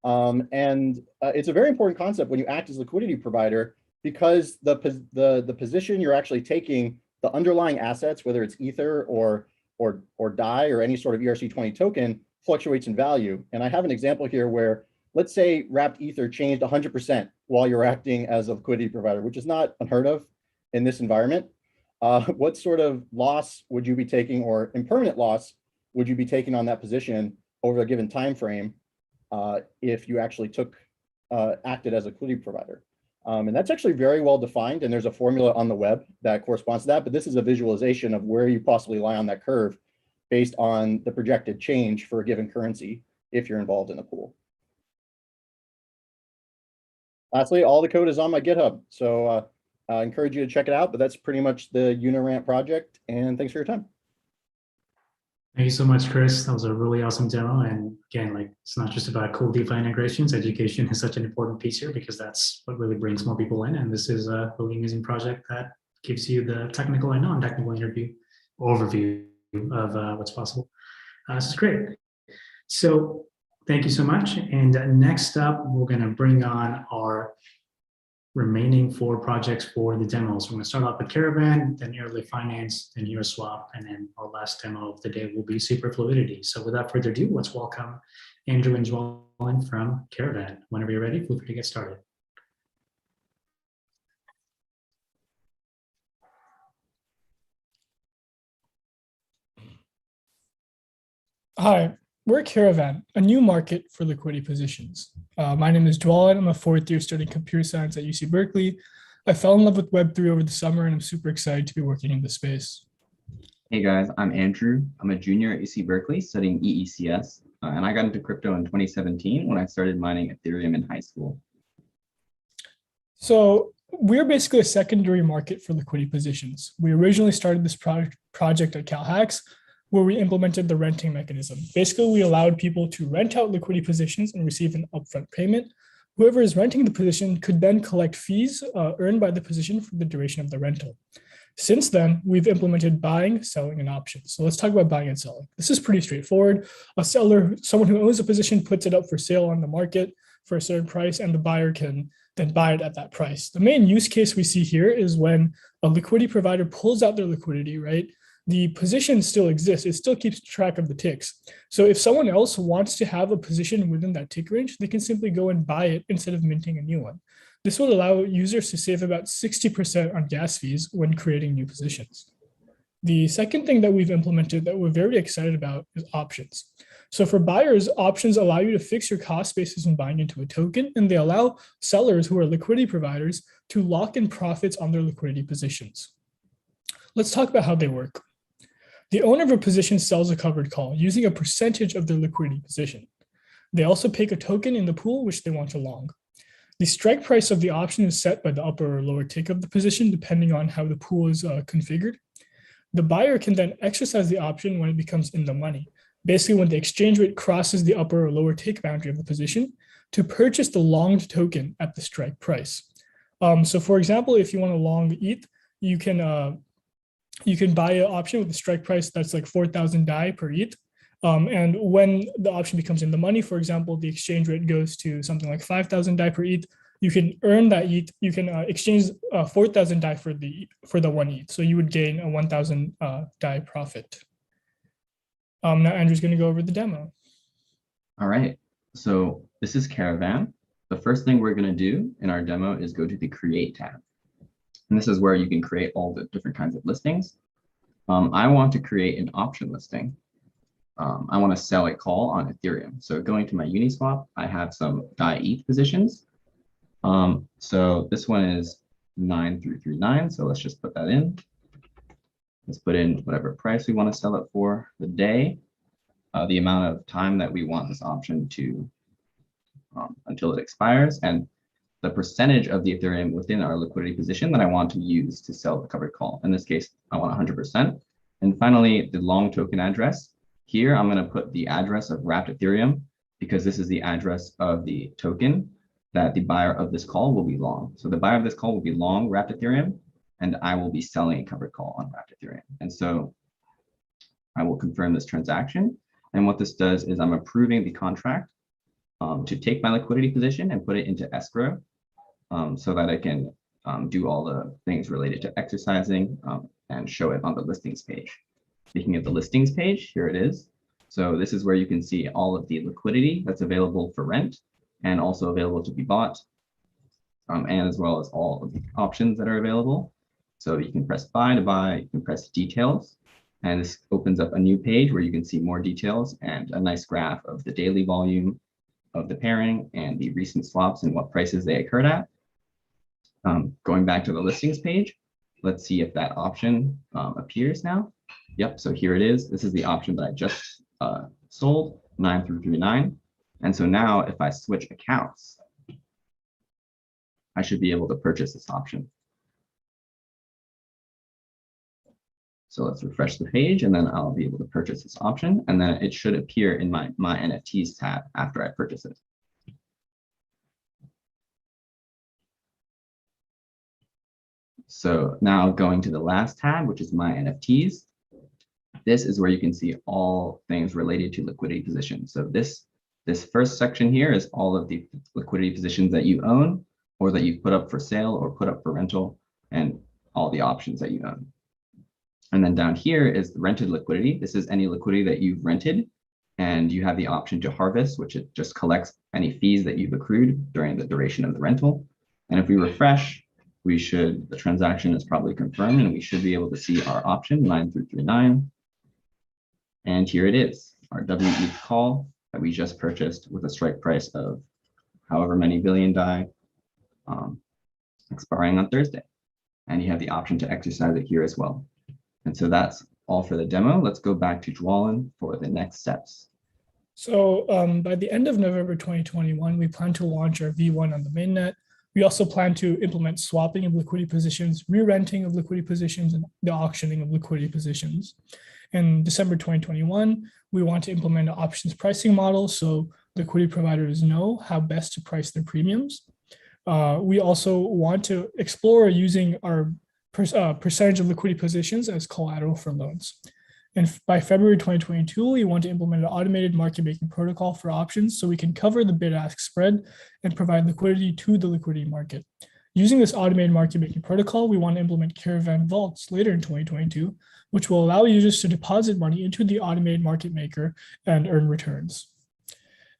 It's a very important concept when you act as a liquidity provider, because the position you're actually taking, the underlying assets, whether it's Ether or DAI or any sort of ERC20 token, fluctuates in value. And I have an example here where, let's say wrapped Ether changed 100% while you're acting as a liquidity provider, which is not unheard of in this environment. What sort of loss would you be taking, or impermanent loss would you be taking on that position over a given time frame if you actually acted as a liquidity provider? And that's actually very well defined, and there's a formula on the web that corresponds to that, but this is a visualization of where you possibly lie on that curve based on the projected change for a given currency if you're involved in a pool. Lastly, all the code is on my GitHub, so I encourage you to check it out, but that's pretty much the UniRamp project, and thanks for your time. Thank you so much, Chris. That was a really awesome demo. And again, it's not just about cool DeFi integrations. Education is such an important piece here, because that's what really brings more people in. And this is a really amazing project that gives you the technical and non-technical overview of what's possible. This is great. So thank you so much. And next up, we're going to bring on our remaining 4 projects for the demos. We're going to start off with Caravan, then Airlift Finance, then UniSwap, and then our last demo of the day will be Superfluidity. So without further ado, let's welcome Andrew and Joellen from Caravan. Whenever you're ready, feel free to get started. Hi, we're Caravan, a new market for liquidity positions. My name is Dwalin. I'm a fourth year studying computer science at UC Berkeley. I fell in love with Web3 over the summer, and I'm super excited to be working in this space. Hey guys, I'm Andrew. I'm a junior at UC Berkeley studying EECS, and I got into crypto in 2017 when I started mining Ethereum in high school. So we're basically a secondary market for liquidity positions. We originally started this project at CalHacks, where we implemented the renting mechanism. Basically, we allowed people to rent out liquidity positions and receive an upfront payment. Whoever is renting the position could then collect fees earned by the position for the duration of the rental. Since then, we've implemented buying, selling, and options. So let's talk about buying and selling. This is pretty straightforward. A seller, someone who owns a position, puts it up for sale on the market for a certain price, and the buyer can then buy it at that price. The main use case we see here is when a liquidity provider pulls out their liquidity, right? The position still exists. It still keeps track of the ticks. So if someone else wants to have a position within that tick range, they can simply go and buy it instead of minting a new one. This will allow users to save about 60% on gas fees when creating new positions. The second thing that we've implemented that we're very excited about is options. So for buyers, options allow you to fix your cost basis when buying into a token, and they allow sellers who are liquidity providers to lock in profits on their liquidity positions. Let's talk about how they work. The owner of a position sells a covered call using a percentage of their liquidity position. They also pick a token in the pool which they want to long. The strike price of the option is set by the upper or lower tick of the position, depending on how the pool is configured. The buyer can then exercise the option when it becomes in the money, basically when the exchange rate crosses the upper or lower tick boundary of the position, to purchase the longed token at the strike price. So for example, if you want to long ETH, you can buy an option with a strike price that's like 4,000 DAI per ETH. And when the option becomes in the money, for example, the exchange rate goes to something like 5,000 DAI per ETH, you can earn that ETH, you can exchange 4,000 DAI for the one ETH. So you would gain a 1,000 DAI profit. Now Andrew's going to go over the demo. All right, so this is Caravan. The first thing we're going to do in our demo is go to the Create tab. And this is where you can create all the different kinds of listings. I want to create an option listing. I want to sell a call on Ethereum. So going to my Uniswap, I have some DAI ETH positions. So this one is 9339. So let's just put that in. Let's put in whatever price we want to sell it for, the day, the amount of time that we want this option to until it expires, and the percentage of the Ethereum within our liquidity position that I want to use to sell the covered call. In this case, I want 100%. And finally, the long token address. Here, I'm going to put the address of wrapped Ethereum because this is the address of the token that the buyer of this call will be long. So the buyer of this call will be long wrapped Ethereum, and I will be selling a covered call on wrapped Ethereum. And so I will confirm this transaction. And what this does is I'm approving the contract to take my liquidity position and put it into escrow so that I can do all the things related to exercising and show it on the listings page. Speaking of the listings page, here it is. So this is where you can see all of the liquidity that's available for rent and also available to be bought, and as well as all of the options that are available. So you can press buy to buy, you can press details, and this opens up a new page where you can see more details and a nice graph of the daily volume of the pairing and the recent swaps and what prices they occurred at. Going back to the listings page, let's see if that option appears now. Yep, so here it is. This is the option that I just sold, 9339. And so now if I switch accounts, I should be able to purchase this option. So let's refresh the page and then I'll be able to purchase this option, and then it should appear in my NFTs tab after I purchase it. So now going to the last tab, which is my NFTs. This is where you can see all things related to liquidity positions. So this first section here is all of the liquidity positions that you own or that you put up for sale or put up for rental, and all the options that you own. And then down here is the rented liquidity. This is any liquidity that you've rented, and you have the option to harvest, which it just collects any fees that you've accrued during the duration of the rental. And if we refresh, the transaction is probably confirmed, and we should be able to see our option 9339. And here it is. our WETH call that we just purchased with a strike price of however many billion DAI, expiring on Thursday. And you have the option to exercise it here as well. And so that's all for the demo. Let's go back to Dwalin for the next steps. So by the end of November 2021, we plan to launch our V1 on the mainnet. We also plan to implement swapping of liquidity positions, re-renting of liquidity positions, and the auctioning of liquidity positions. In December 2021, we want to implement an options pricing model so liquidity providers know how best to price their premiums. We also want to explore using our percentage of liquidity positions as collateral for loans. And by February 2022, we want to implement an automated market-making protocol for options so we can cover the bid-ask spread and provide liquidity to the liquidity market. Using this automated market-making protocol, we want to implement Caravan vaults later in 2022, which will allow users to deposit money into the automated market maker and earn returns.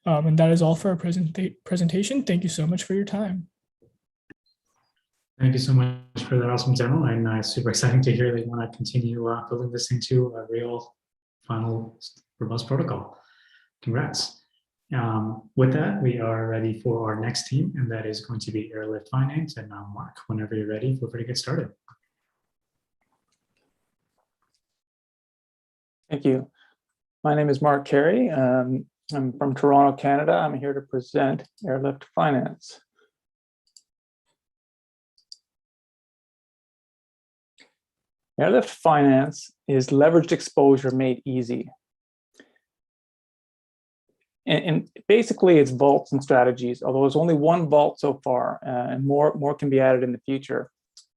And that is all for our presentation. Thank you so much for your time. Thank you so much for that awesome demo, and it's super exciting to hear that you want to continue building this into a real final robust protocol. Congrats. With that, we are ready for our next team, and that is going to be Airlift Finance. And Mark, whenever you're ready, feel free to get started. Thank you. My name is Mark Carey. I'm from Toronto, Canada. I'm here to present Airlift Finance. Airlift Finance is leveraged exposure made easy. And basically it's vaults and strategies, although there's only one vault so far, and more can be added in the future.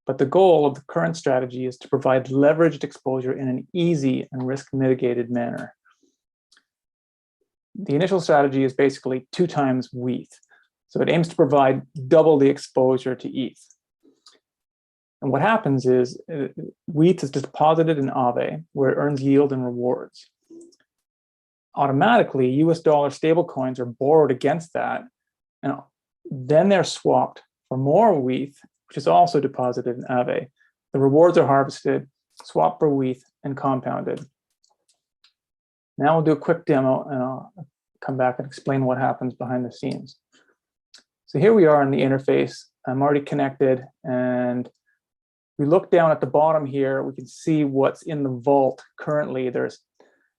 But the goal of the current strategy is to provide leveraged exposure in an easy and risk mitigated manner. The initial strategy is basically 2 times WETH. So it aims to provide double the exposure to ETH. And what happens is WETH is deposited in Aave, where it earns yield and rewards. Automatically, US dollar stablecoins are borrowed against that, and then they're swapped for more WETH, which is also deposited in Aave. The rewards are harvested, swapped for WETH, and compounded. Now we'll do a quick demo, and I'll come back and explain what happens behind the scenes. So here we are in the interface. I'm already connected, and we look down at the bottom here, we can see what's in the vault currently. There's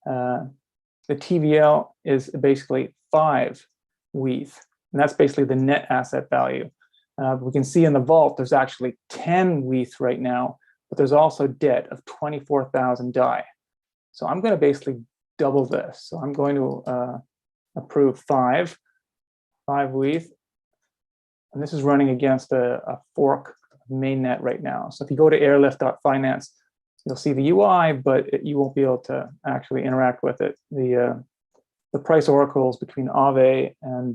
the TVL is basically 5 WETH, and that's basically the net asset value. We can see in the vault, there's actually 10 WETH right now, but there's also debt of 24,000 DAI. So I'm going to basically double this. So I'm going to approve 5 WETH, and this is running against a fork mainnet right now. So if you go to airlift.finance, you'll see the UI, but you won't be able to actually interact with it. The price oracles between Aave and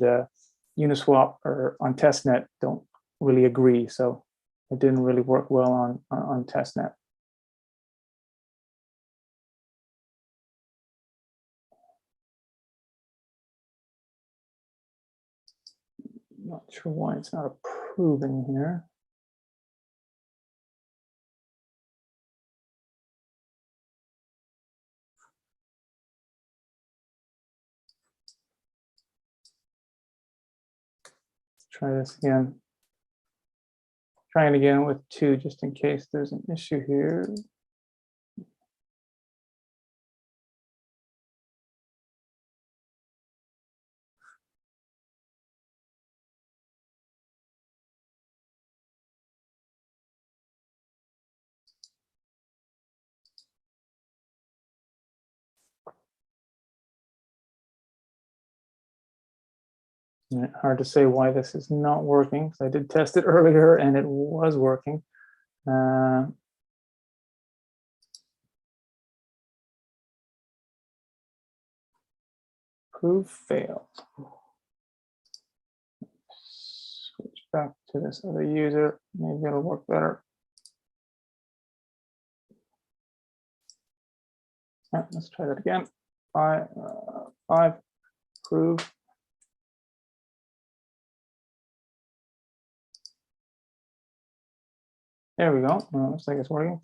Uniswap or on testnet don't really agree, so it didn't really work well on testnet. Not sure why it's not approving here. Try this again. Trying again with 2 just in case there's an issue here. Hard to say why this is not working, because I did test it earlier and it was working. Proof failed. Switch back to this other user. Maybe it'll work better. Let's try that again. 5 proof. There we go. Looks like it's working.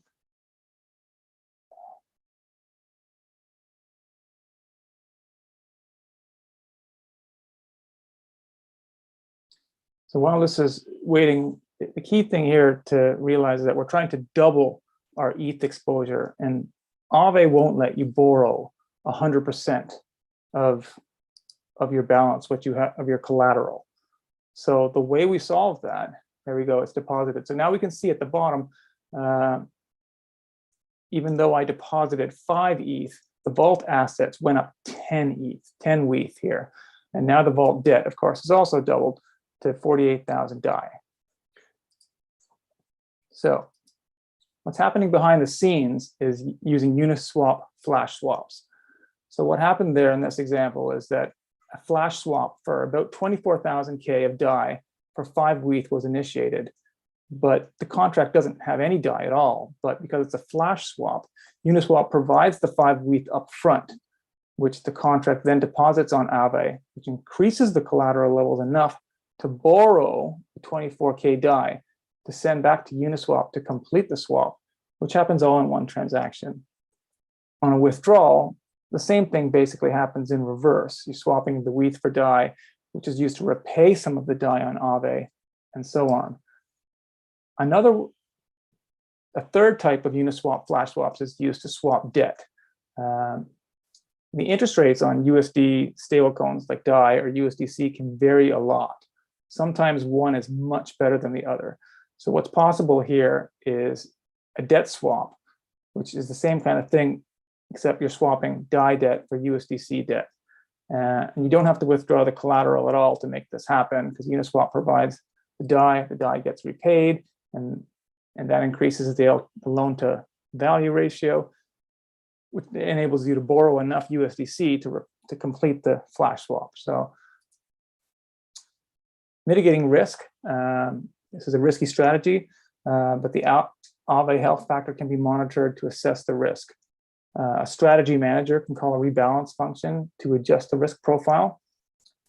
So while this is waiting, the key thing here to realize is that we're trying to double our ETH exposure, and Aave won't let you borrow 100% of your balance, what you have of your collateral. So the way we solve that, there we go, it's deposited. So now we can see at the bottom, even though I deposited 5 ETH, the vault assets went up 10 ETH, 10 WETH here. And now the vault debt, of course, has also doubled to 48,000 DAI. So what's happening behind the scenes is using Uniswap flash swaps. So what happened there in this example is that a flash swap for about 24,000 K of DAI for 5 WETH was initiated, but the contract doesn't have any DAI at all. But because it's a flash swap, Uniswap provides the 5 WETH up front, which the contract then deposits on Aave, which increases the collateral levels enough to borrow the 24K DAI to send back to Uniswap to complete the swap, which happens all in one transaction. On a withdrawal, the same thing basically happens in reverse. You're swapping the WETH for DAI, which is used to repay some of the DAI on Aave, and so on. A third type of Uniswap flash swaps is used to swap debt. The interest rates on USD stablecoins like DAI or USDC can vary a lot. Sometimes one is much better than the other. So what's possible here is a debt swap, which is the same kind of thing, except you're swapping DAI debt for USDC debt. And you don't have to withdraw the collateral at all to make this happen, because Uniswap provides the DAI gets repaid, and that increases the loan to value ratio, which enables you to borrow enough USDC to complete the flash swap. So mitigating risk, this is a risky strategy, but the Aave health factor can be monitored to assess the risk. A strategy manager can call a rebalance function to adjust the risk profile.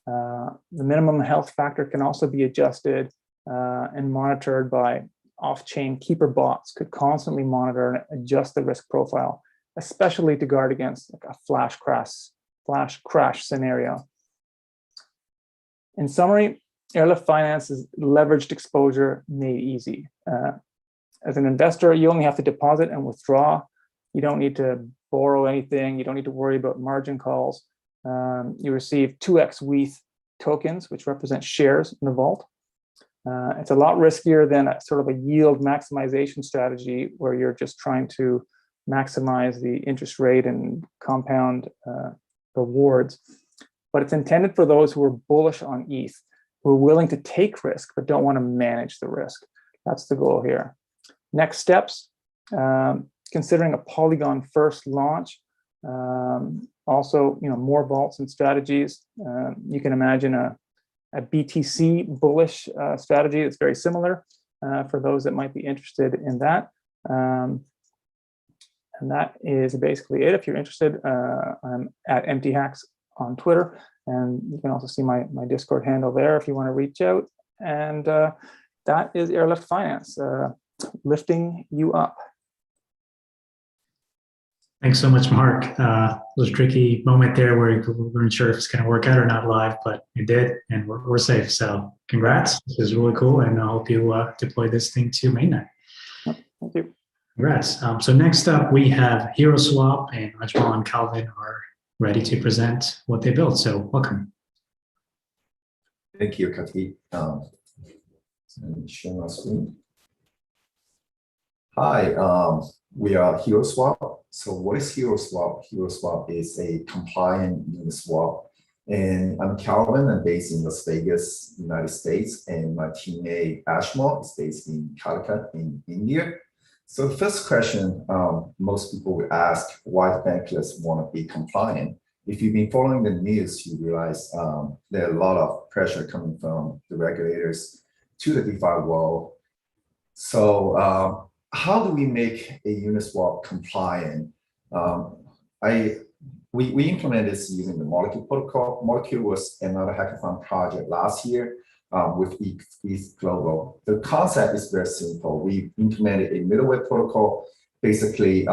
The minimum health factor can also be adjusted and monitored by off-chain keeper bots, could constantly monitor and adjust the risk profile, especially to guard against like a flash crash scenario. In summary, Airlift Finance is leveraged exposure made easy. As an investor, you only have to deposit and withdraw. You don't need to borrow anything. You don't need to worry about margin calls. You receive 2x WETH tokens, which represent shares in the vault. It's a lot riskier than a sort of a yield maximization strategy where you're just trying to maximize the interest rate and compound rewards. But it's intended for those who are bullish on ETH, who are willing to take risk but don't want to manage the risk. That's the goal here. Next steps, considering a Polygon first launch. Also, more vaults and strategies. You can imagine a BTC bullish strategy that's very similar for those that might be interested in that. And that is basically it. If you're interested, I'm at MTHacks on Twitter, and you can also see my Discord handle there if you want to reach out. And that is Airlift Finance, lifting you up. Thanks so much, Mark. It was a tricky moment there where we weren't sure if it's going to work out or not live, but it did, and we're safe. So congrats. This is really cool, and I hope you deploy this thing to mainnet. Thank you. Congrats. So next up, we have HeroSwap, and Ajmal and Calvin are ready to present what they built. So welcome. Thank you, Kati. Let me share my screen. Hi, we are HeroSwap. So what is HeroSwap? HeroSwap is a compliant Uniswap. And I'm Calvin. I'm based in Las Vegas, United States. And my teammate Ajmal is based in Calicut in India. So the first question most people would ask, why the bankless want to be compliant? If you've been following the news, you realize there are a lot of pressure coming from the regulators to the DeFi world. So how do we make a Uniswap compliant? We implemented this using the Molecule protocol. Molecule was another hackathon project last year with ETHGlobal. The concept is very simple. We implemented a middleware protocol, basically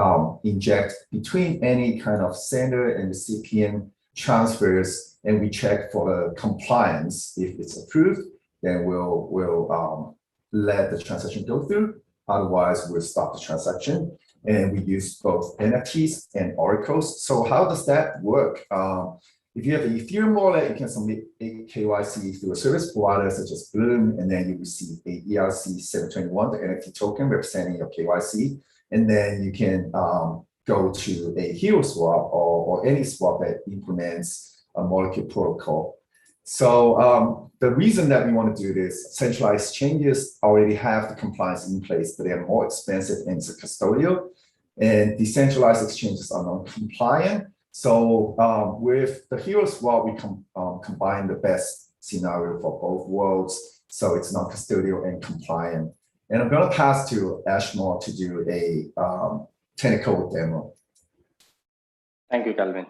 inject between any kind of sender and recipient transfers, and we check for the compliance. If it's approved, then we'll let the transaction go through. Otherwise, we'll stop the transaction. And we use both NFTs and oracles. So how does that work? If you have an Ethereum wallet, you can submit a KYC through a service provider such as Bloom, and then you receive a ERC-721, the NFT token representing your KYC. And then you can go to a hero swap or any swap that implements a molecule protocol. So the reason that we want to do this, centralized exchanges already have the compliance in place, but they are more expensive and it's custodial. And decentralized exchanges are non-compliant. So with the hero swap, we combine the best scenario for both worlds. So it's non-custodial and compliant. And I'm going to pass to Ashmore to do a technical demo. Thank you, Calvin.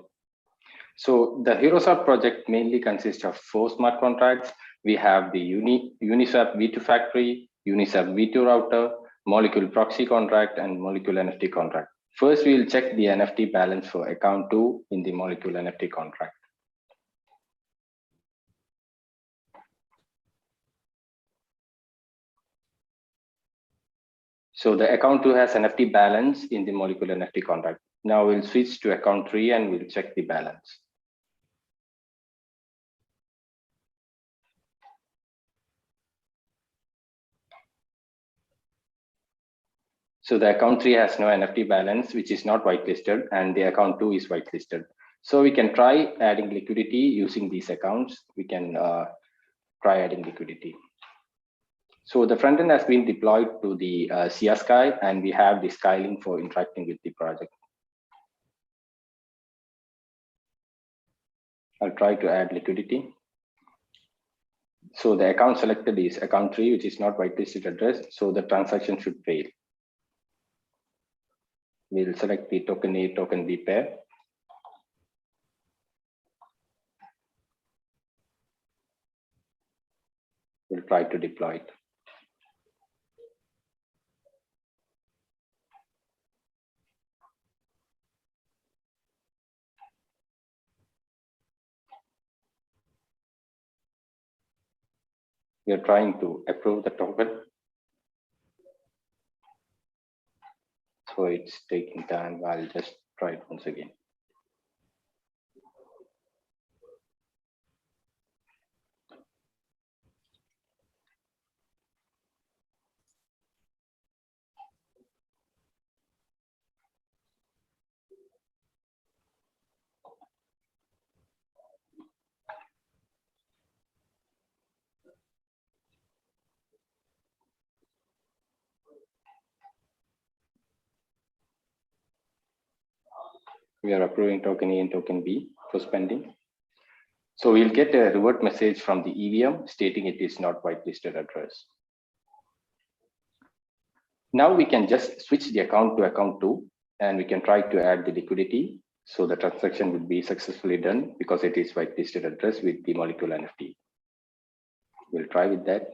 So the UniSwap project mainly consists of 4 smart contracts. We have the UniSwap V2 factory, UniSwap V2 router, molecule proxy contract, and molecule NFT contract. First, we will check the NFT balance for account 2 in the molecule NFT contract. So the account 2 has NFT balance in the molecule NFT contract. Now we'll switch to account 3 and we'll check the balance. So the account 3 has no NFT balance, which is not whitelisted, and the account 2 is whitelisted. So we can try adding liquidity using these accounts. We can try adding liquidity. So the front end has been deployed to the Sky, and we have the Sky link for interacting with the project. I'll try to add liquidity. So the account selected is account 3, which is not whitelisted address. So the transaction should fail. We'll select the token A, token B pair. We'll try to deploy it. We are trying to approve the token. So it's taking time. I'll just try it once again. We are approving token A and token B for spending. So we'll get a revert message from the EVM stating it is not whitelisted address. Now we can just switch the account to account 2, and we can try to add the liquidity. So the transaction will be successfully done because it is whitelisted address with the molecule NFT. We'll try with that.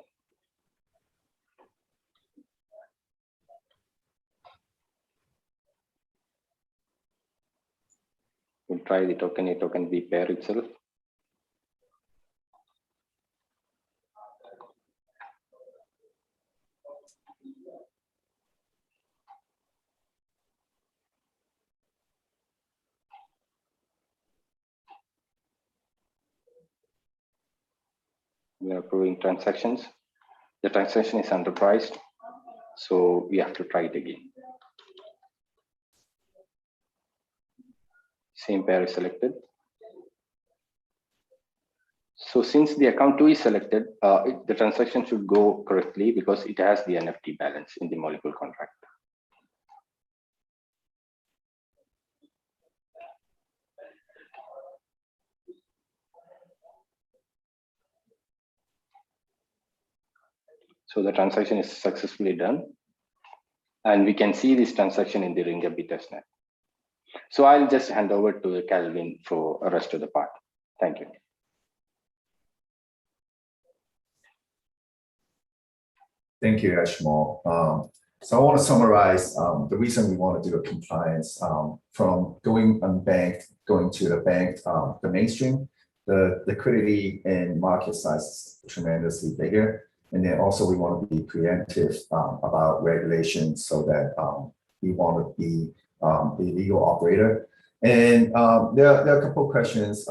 We'll try the token A, token B pair itself. We are approving transactions. The transaction is underpriced, so we have to try it again. Same pair is selected. So since the account 2 is selected, the transaction should go correctly because it has the NFT balance in the molecule contract. So the transaction is successfully done. And we can see this transaction in the Ringa testnet. So I'll just hand over to Calvin for the rest of the part. Thank you. Thank you, Ashmore. So I want to summarize the reason we want to do a compliance from going unbanked, going to the banked, the mainstream. the liquidity and market size is tremendously bigger. And then also we want to be preemptive about regulation so that we want to be a legal operator. And there are a couple of questions.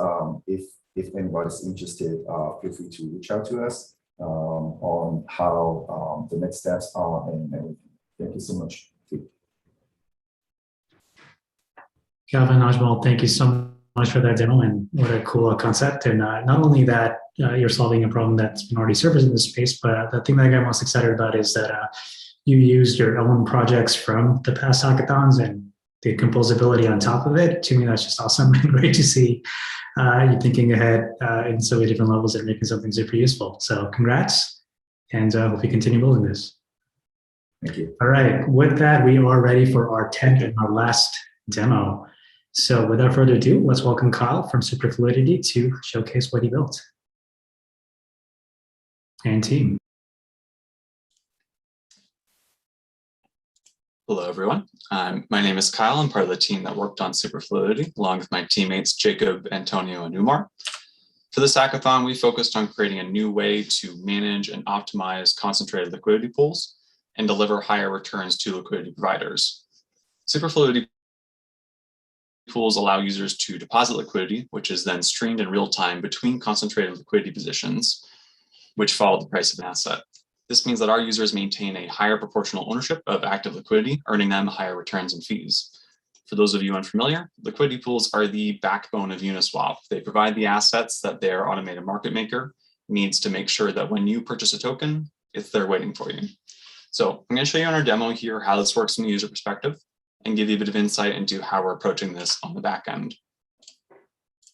If anybody's interested, feel free to reach out to us on how the next steps are and everything. Thank you so much. Calvin, Ajmal, thank you so much for that demo, and what a cool concept. And not only that, you're solving a problem that's been already surfaced in this space, but the thing that I got most excited about is that you used your own projects from the past hackathons and the composability on top of it. To me, that's just awesome and great to see you thinking ahead in so many different levels and making something super useful. So congrats, and hope you continue building this. Thank you. All right, with that, we are ready for our 10th and our last demo. So without further ado, let's welcome Kyle from Superfluidity to showcase what he built. And team. Hello, everyone. My name is Kyle. I'm part of the team that worked on Superfluidity, along with my teammates Jacob, Antonio, and Umar. For this hackathon, we focused on creating a new way to manage and optimize concentrated liquidity pools and deliver higher returns to liquidity providers. Superfluidity pools allow users to deposit liquidity, which is then streamed in real time between concentrated liquidity positions, which follow the price of an asset. This means that our users maintain a higher proportional ownership of active liquidity, earning them higher returns and fees. For those of you unfamiliar, liquidity pools are the backbone of Uniswap. They provide the assets that their automated market maker needs to make sure that when you purchase a token, it's there waiting for you. So I'm going to show you in our demo here how this works from the user perspective and give you a bit of insight into how we're approaching this on the back end.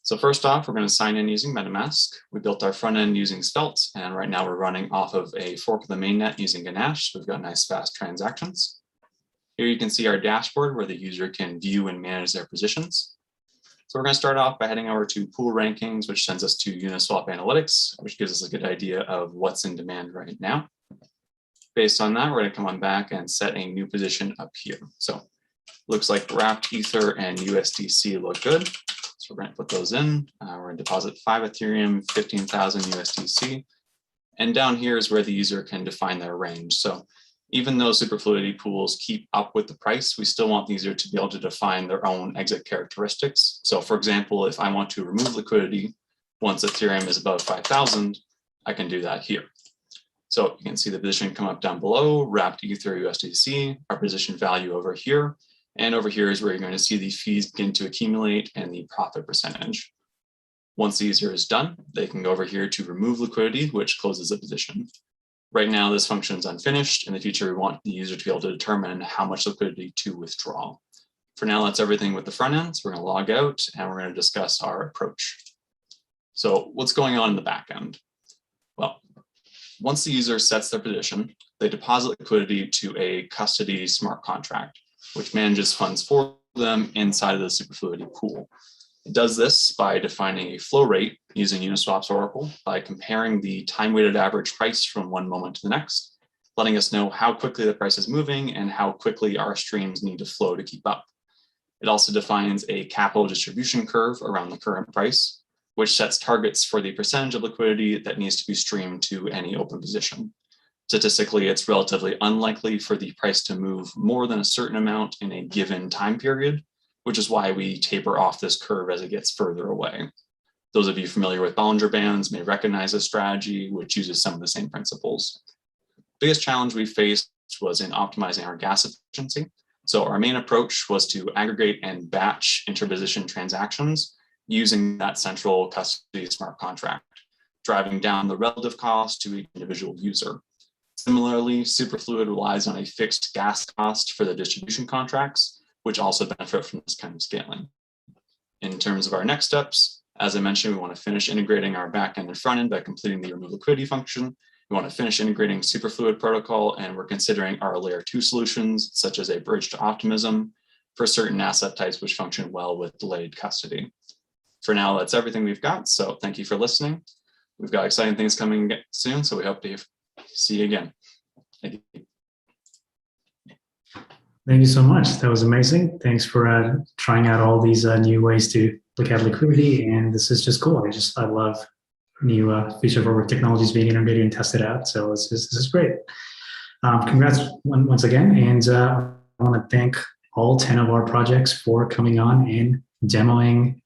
So first off, we're going to sign in using MetaMask. We built our front end using Svelte, and right now we're running off of a fork of the mainnet using Ganache. So we've got nice fast transactions. Here you can see our dashboard where the user can view and manage their positions. So we're going to start off by heading over to Pool Rankings, which sends us to Uniswap Analytics, which gives us a good idea of what's in demand right now. Based on that, we're going to come on back and set a new position up here. So looks like wrapped Ether and USDC look good. So we're going to put those in. We're going to deposit 5 Ethereum, 15,000 USDC. And down here is where the user can define their range. So even though Superfluidity pools keep up with the price, we still want the user to be able to define their own exit characteristics. So for example, if I want to remove liquidity once Ethereum is above 5,000, I can do that here. So you can see the position come up down below, wrapped Ether USDC, our position value over here. And over here is where you're going to see the fees begin to accumulate and the profit percentage. Once the user is done, they can go over here to remove liquidity, which closes the position. Right now, this function is unfinished. In the future, we want the user to be able to determine how much liquidity to withdraw. For now, that's everything with the front end. So we're going to log out and we're going to discuss our approach. So what's going on in the back end? Well, once the user sets their position, they deposit liquidity to a custody smart contract, which manages funds for them inside of the Superfluidity pool. It does this by defining a flow rate using Uniswap's Oracle by comparing the time-weighted average price from one moment to the next, letting us know how quickly the price is moving and how quickly our streams need to flow to keep up. It also defines a capital distribution curve around the current price, which sets targets for the percentage of liquidity that needs to be streamed to any open position. Statistically, it's relatively unlikely for the price to move more than a certain amount in a given time period, which is why we taper off this curve as it gets further away. Those of you familiar with Bollinger Bands may recognize this strategy, which uses some of the same principles. The biggest challenge we faced was in optimizing our gas efficiency. So our main approach was to aggregate and batch interposition transactions using that central custody smart contract, driving down the relative cost to each individual user. Similarly, Superfluid relies on a fixed gas cost for the distribution contracts, which also benefit from this kind of scaling. In terms of our next steps, as I mentioned, we want to finish integrating our backend and front end by completing the remove liquidity function. We want to finish integrating Superfluid protocol, and we're considering our layer 2 solutions, such as a bridge to optimism for certain asset types which function well with delayed custody. For now, that's everything we've got. So thank you for listening. We've got exciting things coming soon, so we hope to see you again. Thank you. Thank you so much. That was amazing. Thanks for trying out all these new ways to look at Liquidity, and this is just cool. I love new future forward technologies being integrated and tested out. So this is great. Congrats once again, and I want to thank all 10 of our projects for coming on and demoing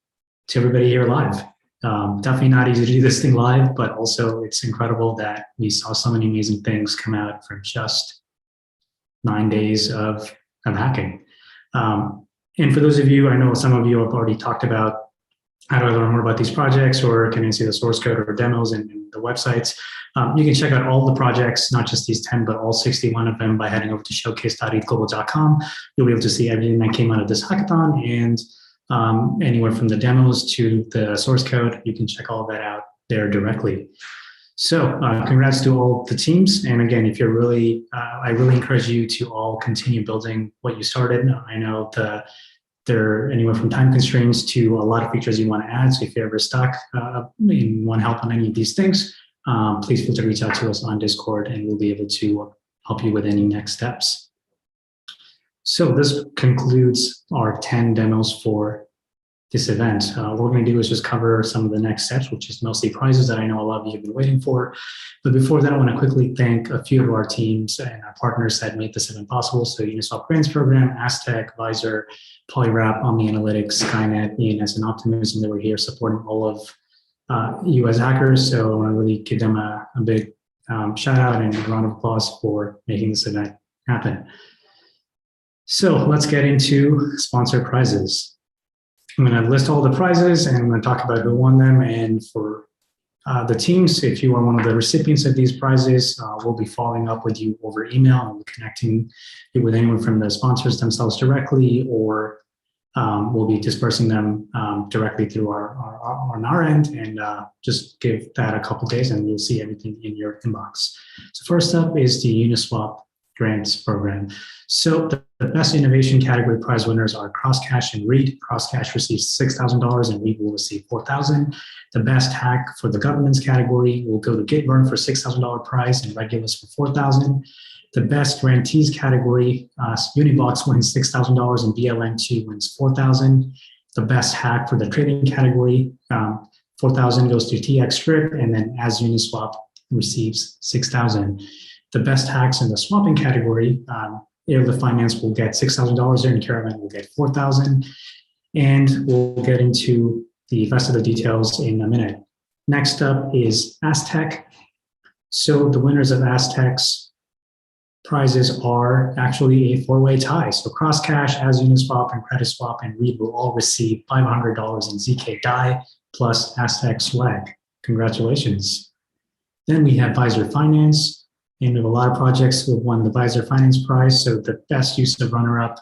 to everybody here live. Definitely not easy to do this thing live, but also it's incredible that we saw so many amazing things come out from just 9 days of hacking. And for those of you, I know some of you have already talked about how do I learn more about these projects, or can I see the source code or demos and the websites. You can check out all the projects, not just these 10, but all 61 of them by heading over to showcase.ethglobal.com. You'll be able to see everything that came out of this hackathon, and anywhere from the demos to the source code, you can check all that out there directly. So congrats to all the teams. And again, if you're really, I really encourage you to all continue building what you started. I know there are anywhere from time constraints to a lot of features you want to add. So if you're ever stuck and want help on any of these things, please feel free to reach out to us on Discord, and we'll be able to help you with any next steps. So this concludes our 10 demos for this event. What we're going to do is just cover some of the next steps, which is mostly prizes that I know a lot of you have been waiting for. But before that, I want to quickly thank a few of our teams and our partners that made this event possible. So Uniswap Grants Program, Aztec, Visor, Polywrap, Omni Analytics, Skynet, ENS, and Optimism that were here supporting all of you as hackers. So I want to really give them a big shout out and a round of applause for making this event happen. So let's get into sponsored prizes. I'm going to list all the prizes, and I'm going to talk about who won them. And for the teams, if you are one of the recipients of these prizes, we'll be following up with you over email and connecting you with anyone from the sponsors themselves directly, or we'll be dispersing them directly through on our end, and just give that a couple days and you'll see everything in your inbox. So first up is the Uniswap Grants Program. So the best innovation category prize winners are Crosscash and Read. Crosscash receives $6,000 and Read will receive $4,000. The best hack for the governance category will go to Gitburn for $6,000 prize and Regulus for $4,000. The best grantees category, Unibox wins $6,000 and BLN2 wins $4,000. The best hack for the trading category, $4,000 goes to ETHGlobal, and then as Uniswap receives $6,000. The best hacks in the swapping category, Airlift Finance will get $6,000 and Caravan will get $4,000. And we'll get into the rest of the details in a minute. Next up is Aztec. So the winners of Aztec's prizes are actually a four-way tie. So Crosscash, as Uniswap, and CreditSwap, and Read will all receive $500 in ZK DAI plus Aztec swag. Congratulations. Then we have Visor Finance. And we have a lot of projects who have won the Visor Finance Prize. So the best use of runner-up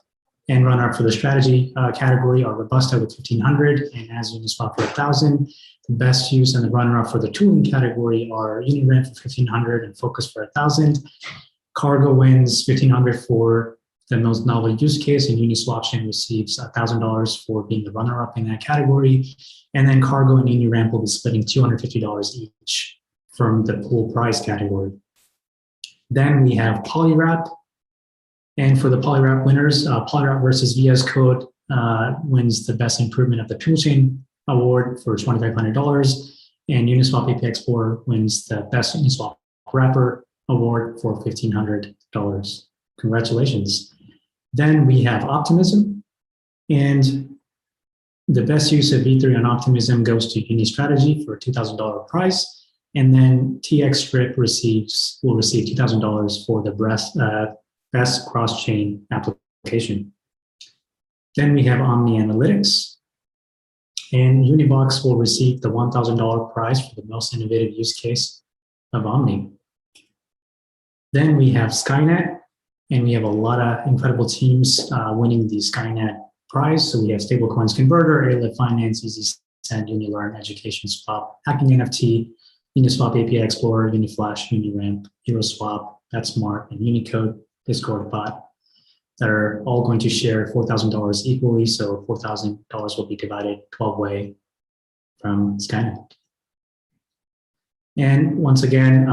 and runner-up for the strategy category are Robusta with $1,500 and as Uniswap for $1,000. The best use and the runner-up for the tooling category are UniRent for $1,500 and Focus for $1,000. Cargo wins $1,500 for the most novel use case, and Uniswaption receives $1,000 for being the runner-up in that category. And then Cargo and UniRamp will be splitting $250 each from the pool prize category. Then we have Polywrap. And for the Polywrap winners, Polywrap versus VS Code wins the Best Improvement of the Toolchain Award for $2,500. And Uniswap API Explorer wins the Best Uniswap Wrapper Award for $1,500. Congratulations. Then we have Optimism. And the best use of V3 on Optimism goes to Uni Strategy for a $2,000 prize. And then TX will receive $2,000 for the best cross-chain application. Then we have Omni Analytics. And Unibox will receive the $1,000 prize for the most innovative use case of Omni. Then we have Skynet, and we have a lot of incredible teams winning the Skynet prize. So we have Stablecoins Converter, Airlift Finance, EasySend, UniLearn, Education Swap, Hacking NFT, Uniswap API Explorer, Uniflash, UniRamp, HeroSwap, BetSmart, and UniCode Discord bot that are all going to share $4,000 equally. So $4,000 will be divided 12-way from Skynet. And once again,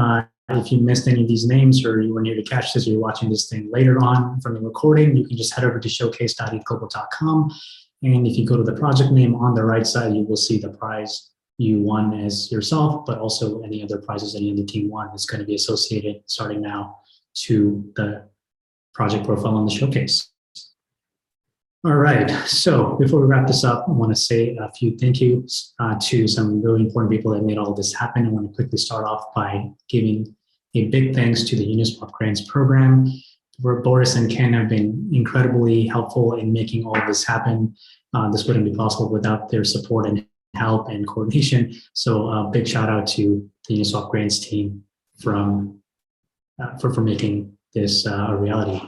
if you missed any of these names or you were near to catch this or you're watching this thing later on from the recording, you can just head over to showcase.ethglobal.com And if you go to the project name on the right side, you will see the prize you won as yourself, but also any other prizes any other team won is going to be associated starting now to the project profile on the showcase. All right, so before we wrap this up, I want to say a few thank yous to some really important people that made all of this happen. I want to quickly start off by giving a big thanks to the Uniswap Grants program, where Boris and Ken have been incredibly helpful in making all of this happen. This wouldn't be possible without their support and help and coordination. So a big shout out to the Uniswap Grants team for making this a reality.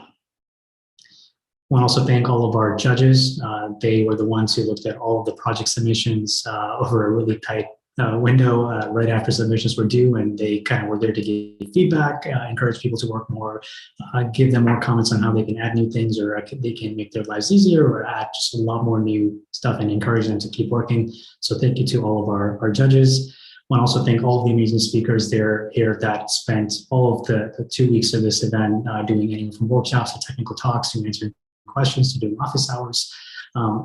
I want to also thank all of our judges. They were the ones who looked at all of the project submissions over a really tight window right after submissions were due, and they kind of were there to give feedback, encourage people to work more, give them more comments on how they can add new things or they can make their lives easier or add just a lot more new stuff and encourage them to keep working. So thank you to all of our judges. I want to also thank all of the amazing speakers there here that spent all of the 2 weeks of this event doing anything from workshops to technical talks to answering questions to doing office hours.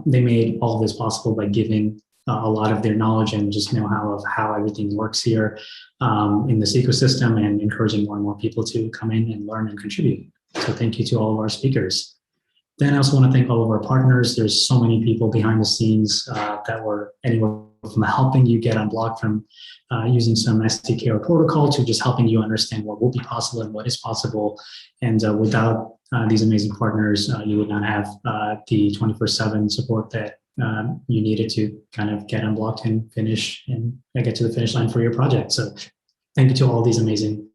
They made all of this possible by giving a lot of their knowledge and just know-how of how everything works here in this ecosystem and encouraging more and more people to come in and learn and contribute. So thank you to all of our speakers. Then I also want to thank all of our partners. There's so many people behind the scenes that were anywhere from helping you get unblocked from using some SDK or protocol to just helping you understand what will be possible and what is possible. And without these amazing partners, you would not have the 24/7 support that you needed to kind of get unblocked and finish and get to the finish line for your project. So thank you to all these amazing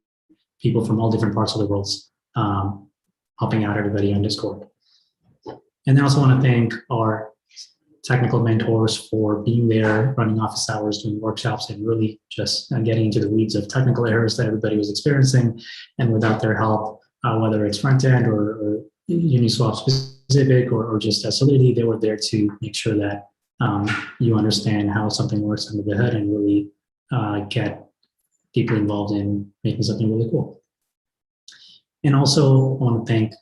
people from all different parts of the world helping out everybody on Discord. And I also want to thank our technical mentors for being there, running office hours, doing workshops, and really just getting into the weeds of technical errors that everybody was experiencing. And without their help, whether it's front end or Uniswap specific or just Solidity, they were there to make sure that you understand how something works under the hood and really get deeply involved in making something really cool. And also I want to thank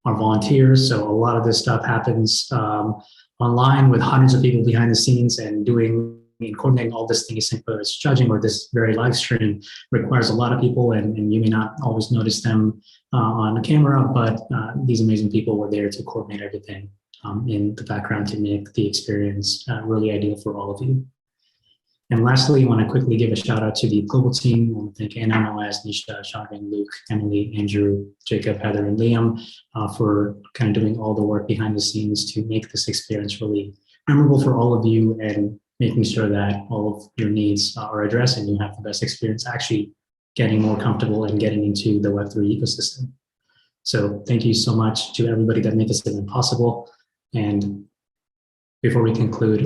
our volunteers. So a lot of this stuff happens online with hundreds of people behind the scenes, and coordinating all this thing, whether it's judging or this very live stream, requires a lot of people, and you may not always notice them on the camera, but these amazing people were there to coordinate everything in the background to make the experience really ideal for all of you. And lastly, I want to quickly give a shout out to the global team. I want to thank Anna, Noaz, Nisha, Shagin, Luke, Emily, Andrew, Jacob, Heather, and Liam for kind of doing all the work behind the scenes to make this experience really memorable for all of you and making sure that all of your needs are addressed and you have the best experience actually getting more comfortable and getting into the Web3 ecosystem. So thank you so much to everybody that made this event possible. And before we conclude,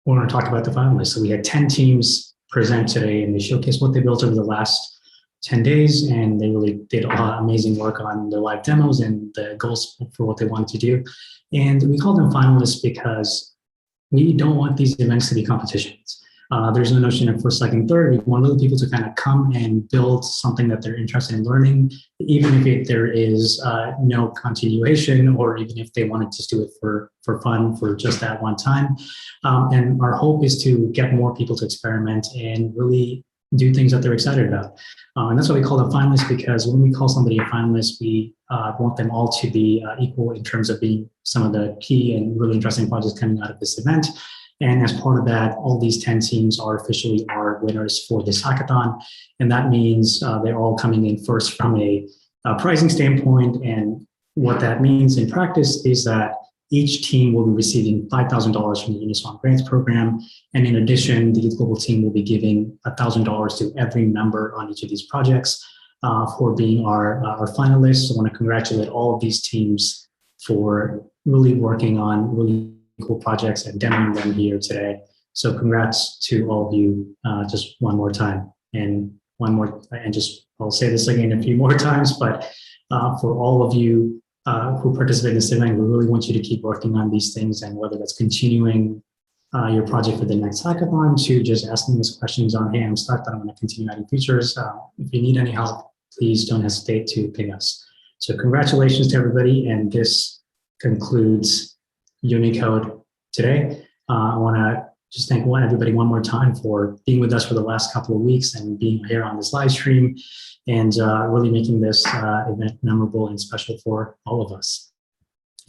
we want to talk about the finalists. So we had 10 teams present today, and they showcased what they built over the last 10 days, and they really did amazing work on their live demos and the goals for what they wanted to do. And we call them finalists because we don't want these events to be competitions. There's no notion of first, second, third. We want other people to kind of come and build something that they're interested in learning, even if there is no continuation, or even if they want to just do it for fun for just that one time. And our hope is to get more people to experiment and really do things that they're excited about. And that's why we call them finalists, because when we call somebody a finalist, we want them all to be equal in terms of being some of the key and really interesting projects coming out of this event. And as part of that, all these 10 teams are officially our winners for this hackathon. And that means they're all coming in first from a pricing standpoint. And what that means in practice is that each team will be receiving $5,000 from the Uniswap Grants program. And in addition, the ETHGlobal team will be giving $1,000 to every member on each of these projects for being our finalists. So I want to congratulate all of these teams for really working on really cool projects and demoing them here today. So congrats to all of you just one more time. And I'll say this again a few more times, but for all of you who participate in this event, we really want you to keep working on these things, and whether that's continuing your project for the next hackathon to just asking us questions on, hey, I'm stuck, but I'm going to continue adding features. If you need any help, please don't hesitate to ping us. So congratulations to everybody, and this concludes UniCode today. I want to just thank everybody one more time for being with us for the last couple of weeks and being here on this live stream and really making this event memorable and special for all of us.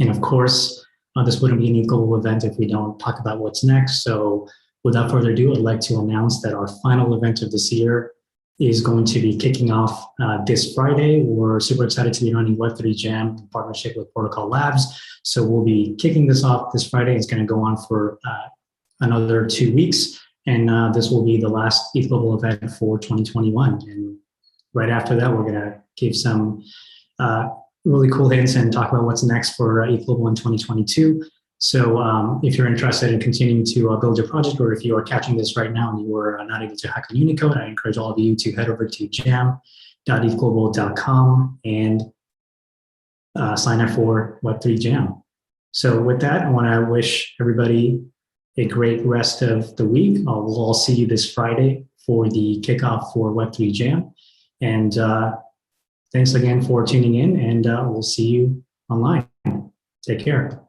And of course, this wouldn't be an ETHGlobal event if we don't talk about what's next. So without further ado, I'd like to announce that our final event of this year is going to be kicking off this Friday. We're super excited to be running Web3 Jam in partnership with Protocol Labs. So we'll be kicking this off this Friday. It's going to go on for another 2 weeks. And this will be the last ETHGlobal event for 2021. And right after that, we're going to give some really cool hints and talk about what's next for ETHGlobal in 2022. So if you're interested in continuing to build your project, or if you are catching this right now and you were not able to hack on UniCode, I encourage all of you to head over to jam.ethglobal.com and sign up for Web3 Jam. So with that, I want to wish everybody a great rest of the week. We'll all see you this Friday for the kickoff for Web3 Jam. And thanks again for tuning in, and we'll see you online. Take care.